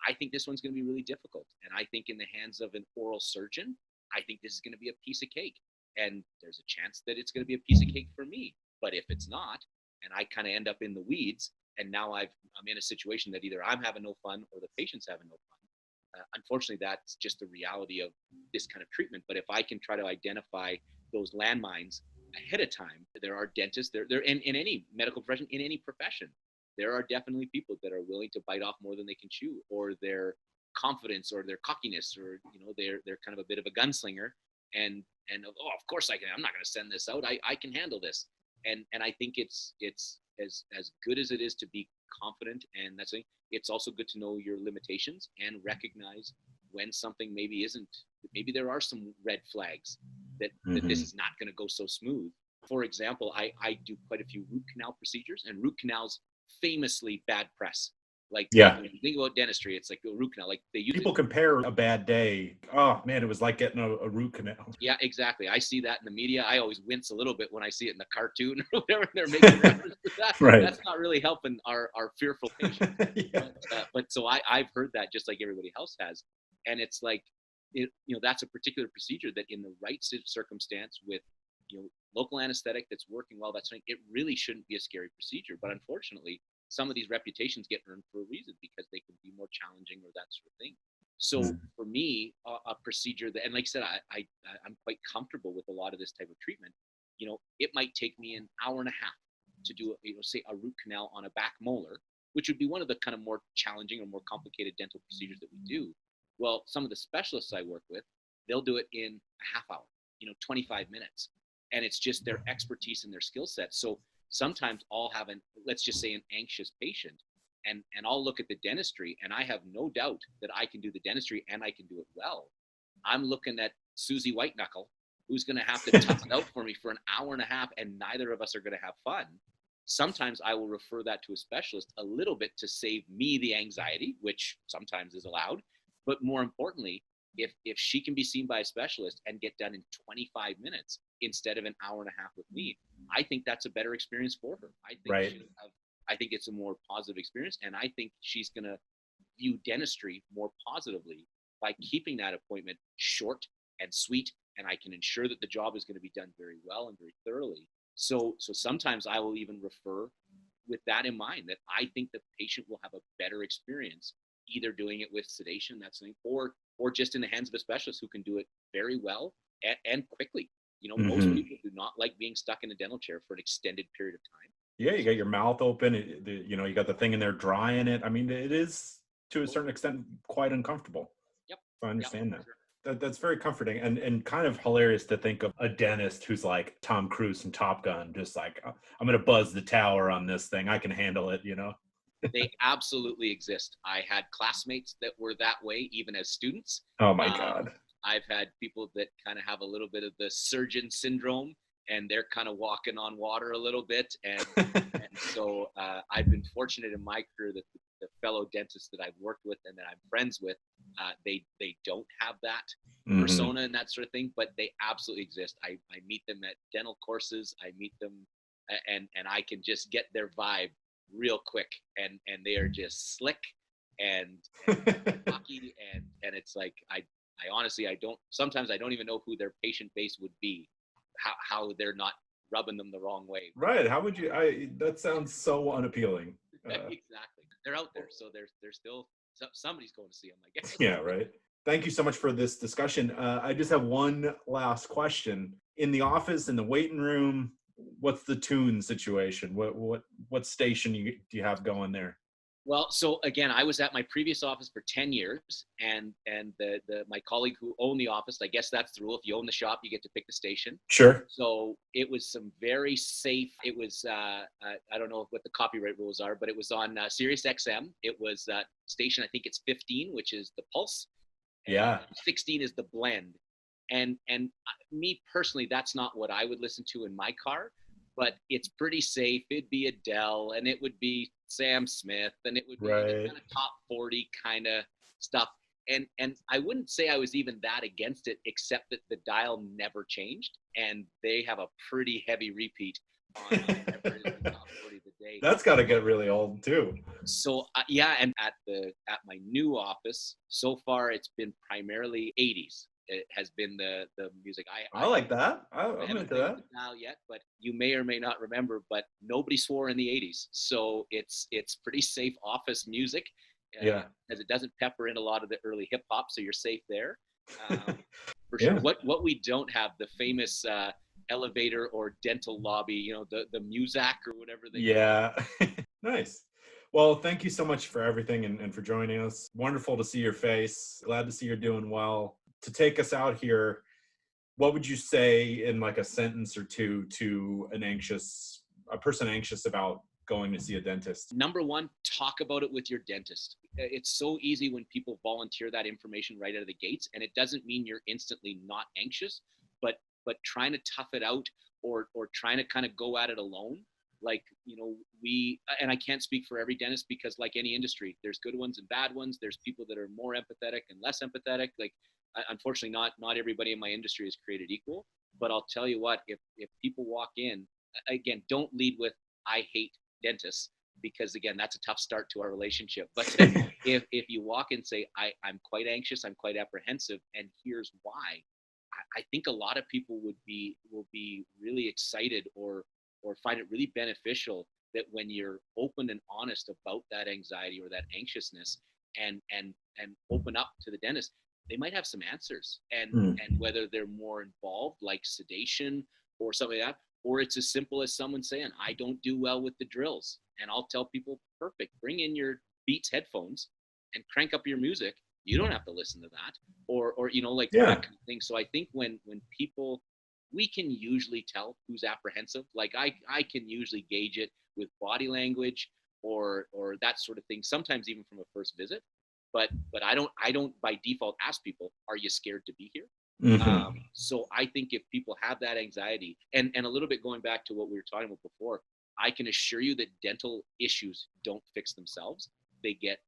I think this one's going to be really difficult. And I think in the hands of an oral surgeon, I think this is going to be a piece of cake. And there's a chance that it's going to be a piece of cake for me. But if it's not, and I kind of end up in the weeds, and now I'm in a situation that either I'm having no fun or the patient's having no fun. Unfortunately, that's just the reality of this kind of treatment. But if I can try to identify those landmines ahead of time, there are dentists, they're in any medical profession, in any profession, there are definitely people that are willing to bite off more than they can chew, or their confidence or their cockiness, or they're kind of a bit of a gunslinger, and of course I can. I'm not going to send this out. I can handle this, and I think it's as good as it is to be confident, and that's it. It's also good to know your limitations and recognize when something maybe isn't. Maybe there are some red flags that this is not going to go so smooth. For example, I do quite a few root canal procedures, and root canals famously bad press. Like, when you think about dentistry, it's like a root canal. Like, People compare a bad day. Oh man, it was like getting a root canal. Yeah, exactly. I see that in the media. I always wince a little bit when I see it in the cartoon or whatever they're making reference to that. Right. That's not really helping our fearful patients. Yeah. But so I've heard that just like everybody else has, and it's like, that's a particular procedure that in the right circumstance with local anesthetic that's working well, it really shouldn't be a scary procedure. But unfortunately, some of these reputations get earned for a reason, because they can be more challenging or that sort of thing. So for me, a procedure that, and like I said, I'm quite comfortable with a lot of this type of treatment. It might take me an hour and a half to do, say a root canal on a back molar, which would be one of the kind of more challenging or more complicated dental procedures that we do. Well, some of the specialists I work with, they'll do it in a half hour, 25 minutes. And it's just their expertise and their skill set. So sometimes I'll have let's just say an anxious patient, and I'll look at the dentistry, and I have no doubt that I can do the dentistry and I can do it well. I'm looking at Susie Whiteknuckle, who's going to have to tough it out for me for an hour and a half, and neither of us are going to have fun. Sometimes I will refer that to a specialist a little bit to save me the anxiety, which sometimes is allowed. But more importantly, if she can be seen by a specialist and get done in 25 minutes instead of an hour and a half with me, I think that's a better experience for her. I think it's a more positive experience, and I think she's going to view dentistry more positively by keeping that appointment short and sweet, and I can ensure that the job is going to be done very well and very thoroughly. So sometimes I will even refer with that in mind, that I think the patient will have a better experience either doing it with sedation, that's something, or just in the hands of a specialist who can do it very well and quickly. Most people do not like being stuck in a dental chair for an extended period of time. Yeah, you got your mouth open. You got the thing in there drying it. I mean, it is to a certain extent quite uncomfortable. Yep. So I understand Yep, that. sure. That's very comforting and kind of hilarious to think of a dentist who's like Tom Cruise from Top Gun, just like, I'm going to buzz the tower on this thing. I can handle it, They absolutely exist. I had classmates that were that way, even as students. Oh my God. I've had people that kind of have a little bit of the surgeon syndrome, and they're kind of walking on water a little bit. And so I've been fortunate in my career that the fellow dentists that I've worked with and that I'm friends with, they don't have that persona and that sort of thing, but they absolutely exist. I meet them at dental courses. I meet them and I can just get their vibe real quick, and they are just slick and cocky, and it's like I honestly sometimes I don't even know who their patient base would be, how they're not rubbing them the wrong way. Right. How would you that sounds so unappealing. Exactly. They're out there, so they're still somebody's going to see them, I guess. Yeah, right. Thank you so much for this discussion. I just have one last question. In the office, in the waiting room, what's the tune situation? What station do you have going there? Well, so again, I was at my previous office for 10 years, and my colleague who owned the office, I guess that's the rule. If you own the shop, you get to pick the station. Sure. So it was some very safe. It was I don't know what the copyright rules are, but it was on Sirius XM. It was station, I think it's 15, which is the Pulse. Yeah. 16 is the Blend. And me personally, that's not what I would listen to in my car, but it's pretty safe. It'd be Adele, and it would be Sam Smith, and it would be the kind of top 40 kind of stuff. And I wouldn't say I was even that against it, except that the dial never changed, and they have a pretty heavy repeat on whatever is the top 40 of the day. That's got to get really old too. So yeah, and at my new office, so far it's been primarily 80s. It has been the music. I like that. I'm haven't into played that. it now yet, but you may or may not remember, but nobody swore in the 80s. So it's pretty safe office music. Yeah. As it doesn't pepper in a lot of the early hip hop, so you're safe there. For Yeah. sure. What we don't have, the famous elevator or dental lobby, the Muzak or whatever they Yeah. Nice. Well, thank you so much for everything and for joining us. Wonderful to see your face. Glad to see you're doing well. To take us out here, what would you say in like a sentence or two to a person anxious about going to see a dentist? Number one, talk about it with your dentist. It's so easy when people volunteer that information right out of the gates, and it doesn't mean you're instantly not anxious, but trying to tough it out or trying to kind of go at it alone. Like, and I can't speak for every dentist, because like any industry, there's good ones and bad ones. There's people that are more empathetic and less empathetic. Like, unfortunately, not everybody in my industry is created equal. But I'll tell you what, if people walk in, again, don't lead with, I hate dentists, because again, that's a tough start to our relationship. But if you walk and say, I'm quite anxious, I'm quite apprehensive, and here's why, I think a lot of people will be really excited or find it really beneficial that when you're open and honest about that anxiety or that anxiousness and open up to the dentist, they might have some answers, and whether they're more involved, like sedation or something like that, or it's as simple as someone saying, I don't do well with the drills. And I'll tell people, perfect, bring in your Beats headphones and crank up your music, You don't have to listen to that, or like Yeah. that kind of thing. So I think when people, we can usually tell who's apprehensive. Like I can usually gauge it with body language or that sort of thing. Sometimes even from a first visit, but I don't by default ask people, are you scared to be here? So I think if people have that anxiety, and a little bit going back to what we were talking about before, I can assure you that dental issues don't fix themselves. They get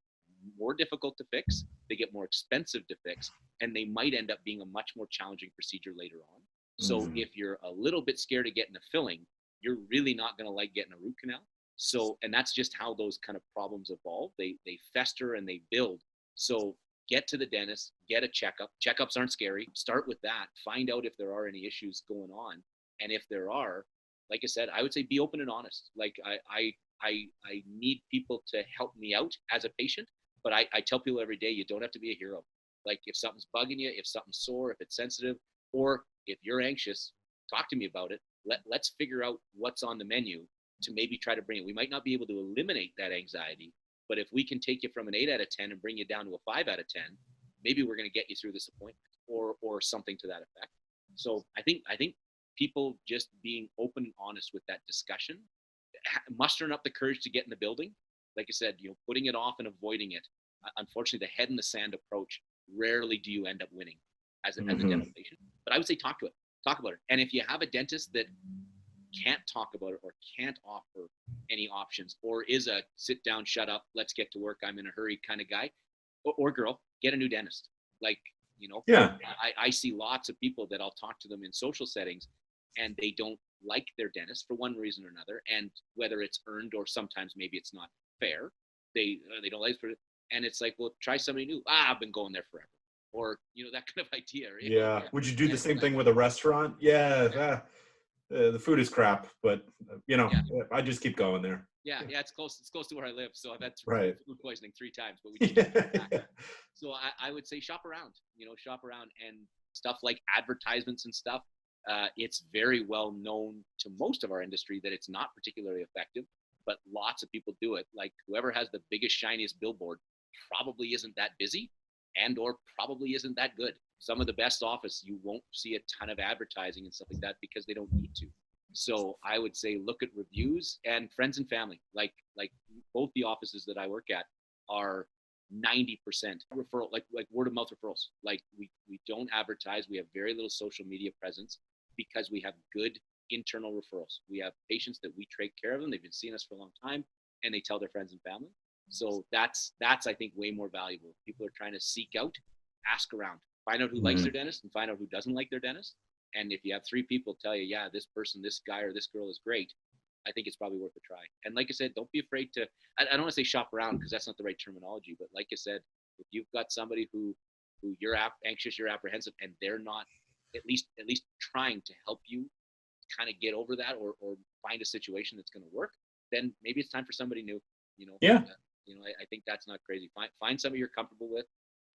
more difficult to fix, they get more expensive to fix, and they might end up being a much more challenging procedure later on. So if you're a little bit scared of getting a filling, you're really not going to like getting a root canal. So, and that's just how those kind of problems evolve. They fester and they build. So get to the dentist, get a checkup. Checkups aren't scary. Start with that. Find out if there are any issues going on. And if there are, like I said, I would say be open and honest. Like I need people to help me out as a patient, but I tell people every day, you don't have to be a hero. Like if something's bugging you, if something's sore, if it's sensitive, or if you're anxious, talk to me about it. Let's figure out what's on the menu to maybe try to bring it. We might not be able to eliminate that anxiety, but if we can take you from an 8 out of 10 and bring you down to a 5 out of 10, maybe we're going to get you through this appointment or something to that effect. So I think people just being open and honest with that discussion, mustering up the courage to get in the building. Like I said, putting it off and avoiding it. Unfortunately, the head in the sand approach, rarely do you end up winning as a dental patient. But I would say talk about it. And if you have a dentist that can't talk about it or can't offer any options, or is a sit down, shut up, let's get to work, I'm in a hurry kind of guy or girl, get a new dentist. Like, I see lots of people that I'll talk to them in social settings and they don't like their dentist for one reason or another. And whether it's earned or sometimes maybe it's not fair, they don't like it. And it's like, well, try somebody new. I've been going there forever. Or, that kind of idea. Right? Yeah. Would you do the same thing with a restaurant? Yeah. The food is crap, but I just keep going there. Yeah, it's close. It's close to where I live, so I've had food poisoning 3 times. But we just so I would say shop around. Shop around, and stuff like advertisements and stuff. It's very well known to most of our industry that it's not particularly effective, but lots of people do it. Like whoever has the biggest, shiniest billboard probably isn't that busy, and or probably isn't that good. Some of the best office, you won't see a ton of advertising and stuff like that because they don't need to. So I would say look at reviews and friends and family. Like both the offices that I work at are 90% referral, like word of mouth referrals. Like we don't advertise. We have very little social media presence because we have good internal referrals. We have patients that we take care of them. They've been seeing us for a long time and they tell their friends and family. So that's I think way more valuable. People are trying to seek out, ask around, find out who likes their dentist and find out who doesn't like their dentist. And if you have 3 people tell you, yeah, this person, this guy or this girl is great, I think it's probably worth a try. And like I said, don't be afraid to, I don't want to say shop around because that's not the right terminology, but like I said, if you've got somebody who you're anxious, you're apprehensive, and they're not at least trying to help you kind of get over that or find a situation that's going to work, then maybe it's time for somebody new. Yeah. I think that's not crazy. Find somebody you're comfortable with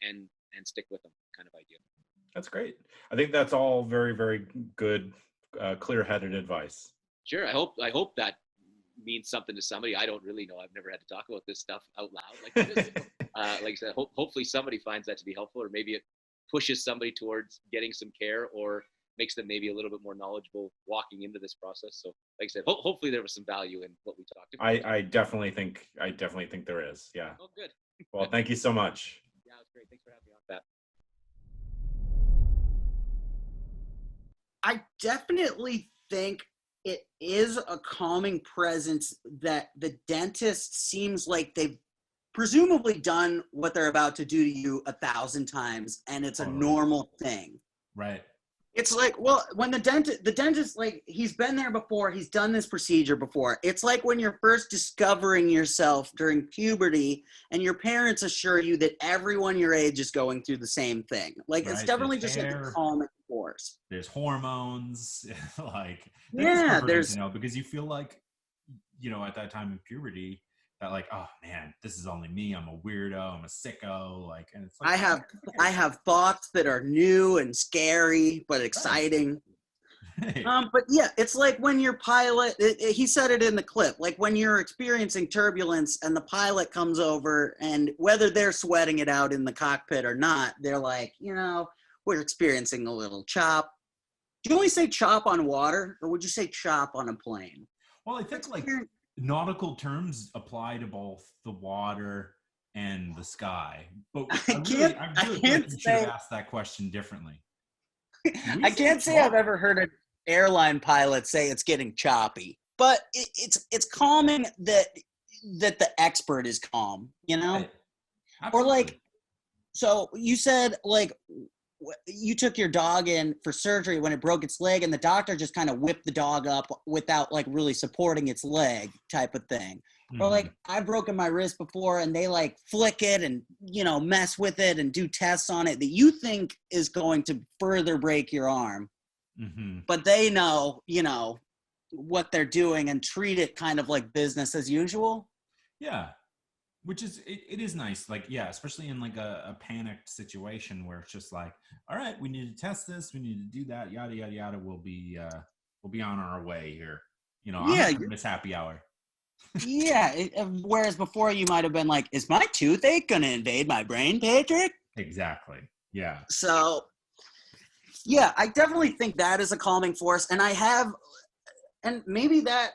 and stick with them kind of idea. That's great. I think that's all very, very good, clear-headed advice. Sure. I hope that means something to somebody. I don't really know. I've never had to talk about this stuff out loud like this. Like I said, hopefully somebody finds that to be helpful, or maybe it pushes somebody towards getting some care or makes them maybe a little bit more knowledgeable walking into this process. So like I said, hopefully there was some value in what we talked about. I definitely think there is. Yeah. Oh, good. Well, thank you so much. Yeah, it was great. Thanks for having me on, Pat. I definitely think it is a calming presence that the dentist seems like they've presumably done what they're about to do to you 1,000 times, and it's a normal thing. Right. It's like, well, when the dentist, like, he's been there before, he's done this procedure before. It's like when you're first discovering yourself during puberty and your parents assure you that everyone your age is going through the same thing. Like, it's definitely just like a calming force. There's hormones, like, there's, because you feel like, at that time in puberty, that like, oh man, this is only me. I'm a weirdo. I'm a sicko. Like, and it's like I have thoughts that are new and scary but exciting. Hey. But yeah, it's like when your pilot, he said it in the clip, like when you're experiencing turbulence and the pilot comes over, and whether they're sweating it out in the cockpit or not, they're like, we're experiencing a little chop. Do you only say chop on water, or would you say chop on a plane? Well, I think like nautical terms apply to both the water and the sky. But I really feel like you should have asked that question differently. I can't say I've ever heard an airline pilot say it's getting choppy, but it's calming that the expert is calm, Right. Or like, so you said like you took your dog in for surgery when it broke its leg, and the doctor just kind of whipped the dog up without like really supporting its leg, type of thing. Or like I've broken my wrist before, and they like flick it and mess with it and do tests on it that you think is going to further break your arm, but they know what they're doing and treat it kind of like business as usual. Yeah, which is it is nice, like, yeah, especially in like a panicked situation where it's just like, all right, we need to test this, we need to do that, yada yada yada, we'll be on our way here. I'm not gonna miss happy hour. Yeah, whereas before you might have been like, is my toothache going to invade my brain, Patrick? Exactly. Yeah. So, yeah, I definitely think that is a calming force. And maybe that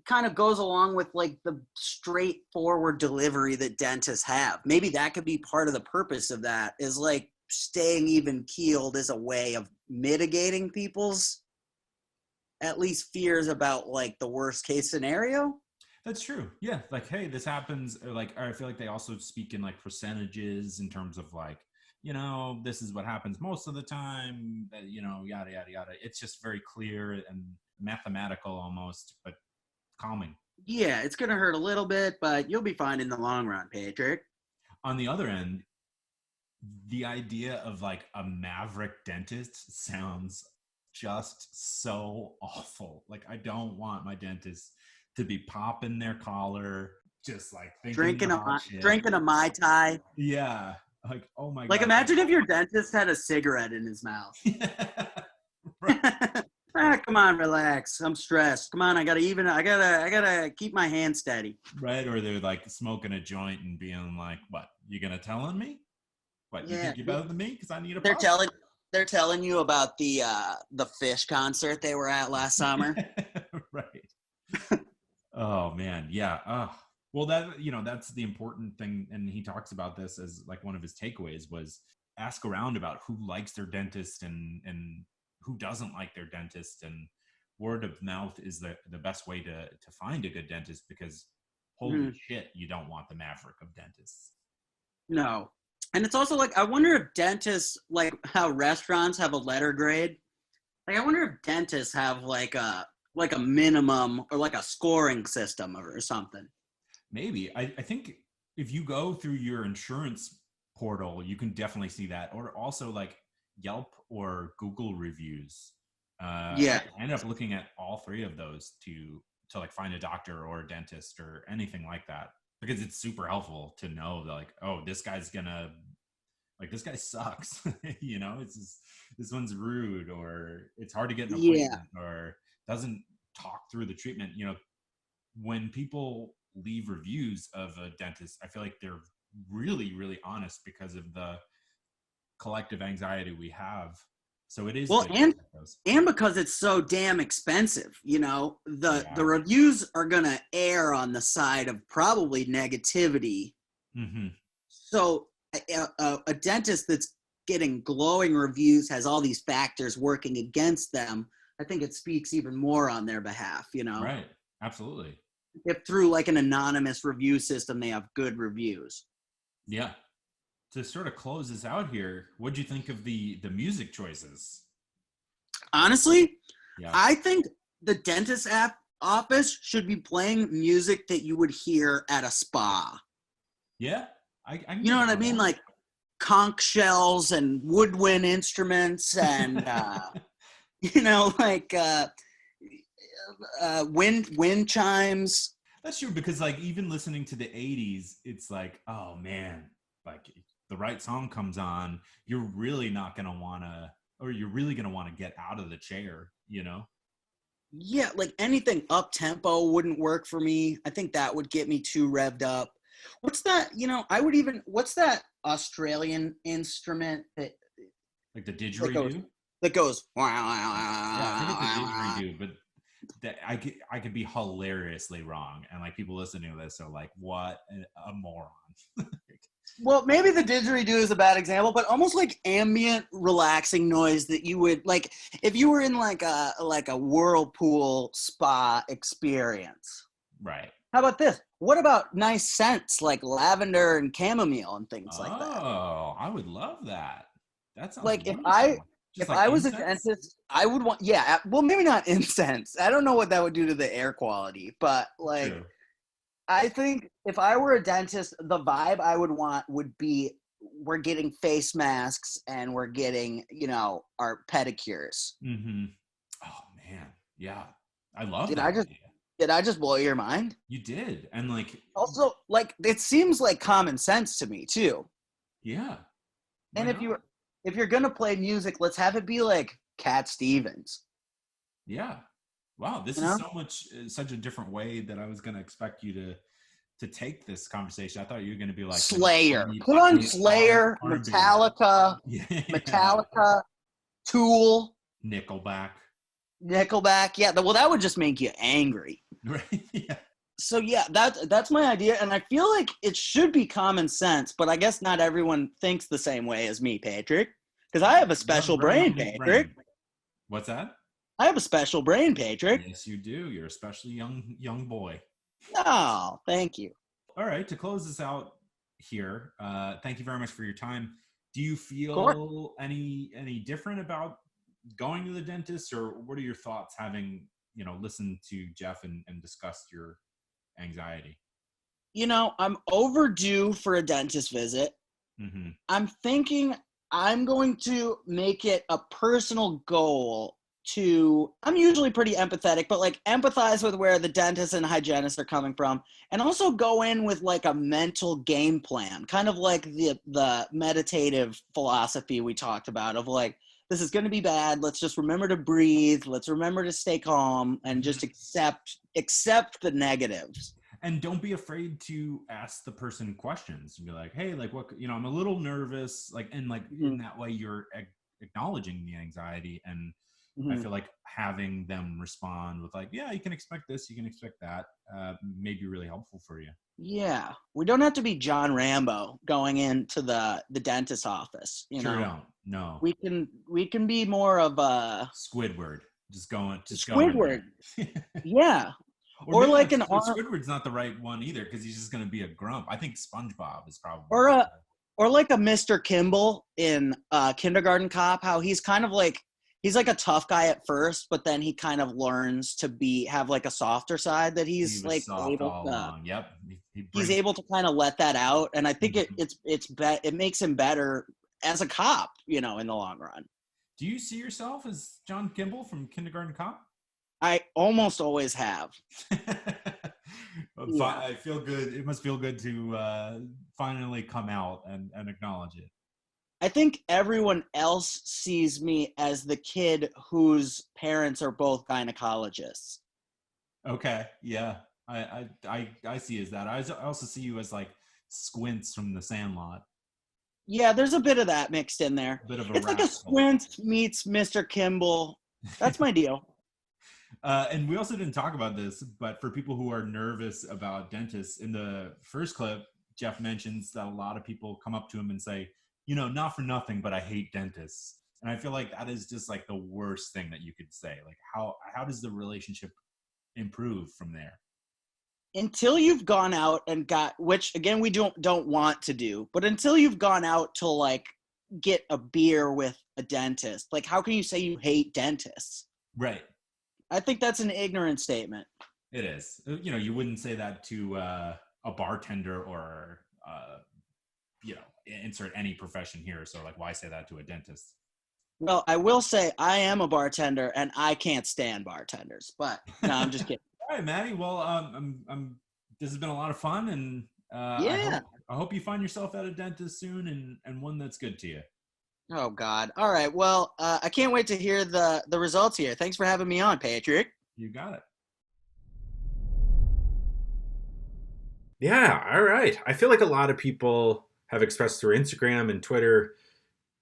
kind of goes along with like the straightforward delivery that dentists have. Maybe that could be part of the purpose of that, is like staying even keeled as a way of mitigating people's at least fears about like the worst case scenario. That's true. Yeah. Like, hey, this happens. Or like, I feel like they also speak in like percentages in terms of like, this is what happens most of the time, yada, yada, yada. It's just very clear and mathematical almost, but calming. Yeah, it's going to hurt a little bit, but you'll be fine in the long run, Patrick. On the other end, the idea of like a maverick dentist sounds just so awful. Like, I don't want my dentist to be popping their collar, just like drinking a Mai Tai. Yeah. Like, oh my God. Like, imagine if your dentist had a cigarette in his mouth. Right. Come on, relax. I'm stressed. Come on, I gotta keep my hand steady. Right. Or they're like smoking a joint and being like, what, you gonna tell on me? What, you think you're better than me? Because I need a puff? They're telling you about the Fish concert they were at last summer. Right. Oh man, yeah. Well, that's the important thing, and he talks about this as like one of his takeaways was ask around about who likes their dentist and who doesn't like their dentist, and word of mouth is the best way to find a good dentist, because holy shit, you don't want the maverick of dentists. No. And it's also like, I wonder if dentists, like how restaurants have a letter grade, like I wonder if dentists have like a minimum or like a scoring system or something. Maybe. I think if you go through your insurance portal, you can definitely see that. Or also like Yelp or Google reviews. I end up looking at all three of those to like find a doctor or a dentist or anything like that, because it's super helpful to know that, like, oh, this guy sucks. It's just, this one's rude, or it's hard to get an appointment, or doesn't talk through the treatment. When people leave reviews of a dentist, I feel like they're really, really honest because of the collective anxiety we have. So it is and because it's so damn expensive, the reviews are gonna err on the side of probably negativity. So a dentist that's getting glowing reviews has all these factors working against them. I think it speaks even more on their behalf. Right? Absolutely. If through like an anonymous review system they have good reviews. Yeah. To sort of close this out here, what'd you think of the music choices? Honestly, I think the dentist office should be playing music that you would hear at a spa. Yeah, I you know what I mean? Like conch shells and woodwind instruments and wind chimes. That's true, because like even listening to the 80s, it's like, oh man, like the right song comes on, you're really not gonna want to or you're really going to want to get out of the chair, you know? Yeah, like anything up tempo wouldn't work for me. I think that would get me too revved up. What's that? What's that Australian instrument Like the that goes didgeridoo? that goes? Yeah, I think it's a didgeridoo, but that I could be hilariously wrong, and like people listening to this are like, "What a moron!" Well, maybe the didgeridoo is a bad example, but almost like ambient, relaxing noise that you would like if you were in like a whirlpool spa experience. Right. How about this? What about nice scents like lavender and chamomile and things like that? Oh, I would love that. That sounds Like wonderful. Just if like I was a incense? dentist, I would want, yeah, well, maybe not incense. I don't know what that would do to the air quality, but like, True. I think if I were a dentist, the vibe I would want would be we're getting face masks and we're getting, our pedicures. Mm-hmm. Oh man, yeah, I love Did that I just idea. did I just blow your mind? You did, and like, Also, like it seems like common sense to me too. yeah. Why And not? if you're gonna play music, let's have it be like Cat Stevens. Yeah. Wow, this You is know? so much, such a different way that I was going to expect you to take this conversation. I thought you were going to be like Slayer. Put on Slayer, R&B. Metallica, Yeah. Metallica, Tool, Nickelback. Nickelback. Yeah, well, that would just make you angry. Right. Yeah. So yeah, that's my idea, and I feel like it should be common sense, but I guess not everyone thinks the same way as me, Patrick. Because I have a You have special a very brain, unique Patrick. brain. What's that? I have a special brain, Patrick. Yes, you do. You're a special young boy. Oh, thank you. All right, to close this out here, thank you very much for your time. Do you course. feel any different about going to the dentist, or what are your thoughts having listened to Jeff and discussed your anxiety? I'm overdue for a dentist visit. Mm-hmm. I'm thinking I'm going to make it a personal goal I'm usually pretty empathetic, but like empathize with where the dentist and hygienist are coming from, and also go in with like a mental game plan, kind of like the meditative philosophy we talked about of like, this is going to be bad. Let's just remember to breathe. Let's remember to stay calm and just accept the negatives. And don't be afraid to ask the person questions and be like, hey, like what, I'm a little nervous, like, and like in that way you're acknowledging the anxiety. And I feel like having them respond with like, yeah, you can expect this, you can expect that, may be really helpful for you. Yeah. We don't have to be John Rambo going into the dentist's office, Don't. No. We can be more of a Squidward. Squidward. Yeah. Or like Squidward's not the right one either, because he's just going to be a grump. I think SpongeBob is probably or like a Mr. Kimball in Kindergarten Cop, how he's kind of like he's like a tough guy at first, but then he kind of learns to have like a softer side that he's like able to. Yep. He's able to kind of let that out, and I think it makes him better as a cop, in the long run. Do you see yourself as John Kimball from Kindergarten Cop? I almost always have. I feel good. It must feel good to finally come out and acknowledge it. I think everyone else sees me as the kid whose parents are both gynecologists. Okay, yeah, I see you as that. I also see you as like Squints from The Sandlot. Yeah, there's a bit of that mixed in there. It's like a Squints meets Mr. Kimball. That's my deal. And we also didn't talk about this, but for people who are nervous about dentists, in the first clip, Jeff mentions that a lot of people come up to him and say, not for nothing, but I hate dentists. And I feel like that is just like the worst thing that you could say. Like how does the relationship improve from there? Until you've gone out and which again, we don't want to do, but until you've gone out to like get a beer with a dentist, like how can you say you hate dentists? Right. I think that's an ignorant statement. It is. You wouldn't say that to a bartender or, insert any profession here. So like, why say that to a dentist? Well, I will say I am a bartender and I can't stand bartenders, but no, I'm just kidding. All right, Maddie. Well, this has been a lot of fun, and yeah, I hope you find yourself at a dentist soon and one that's good to you. Oh God. All right. Well, I can't wait to hear the results here. Thanks for having me on, Patrick. You got it. Yeah, all right. I feel like a lot of people have expressed through Instagram and Twitter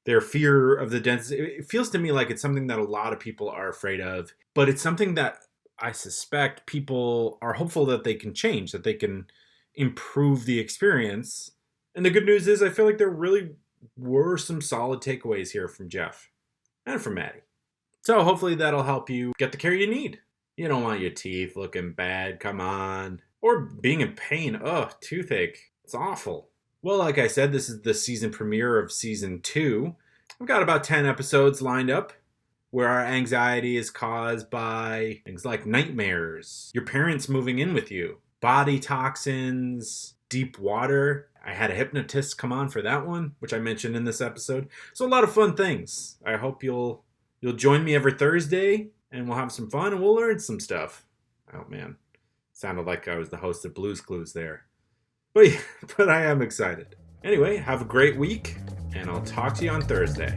their fear of the dentist. It feels to me like it's something that a lot of people are afraid of, but it's something that I suspect people are hopeful that they can change, that they can improve the experience. And the good news is I feel like there really were some solid takeaways here from Jeff and from Maddie. So hopefully that'll help you get the care you need. You don't want your teeth looking bad, come on. Or being in pain, ugh, toothache. It's awful. Well, like I said, this is the season premiere of season 2. We've got about 10 episodes lined up where our anxiety is caused by things like nightmares, your parents moving in with you, body toxins, deep water. I had a hypnotist come on for that one, which I mentioned in this episode. So a lot of fun things. I hope you'll join me every Thursday and we'll have some fun and we'll learn some stuff. Oh man, sounded like I was the host of Blue's Clues there. But I am excited. Anyway, have a great week and I'll talk to you on Thursday.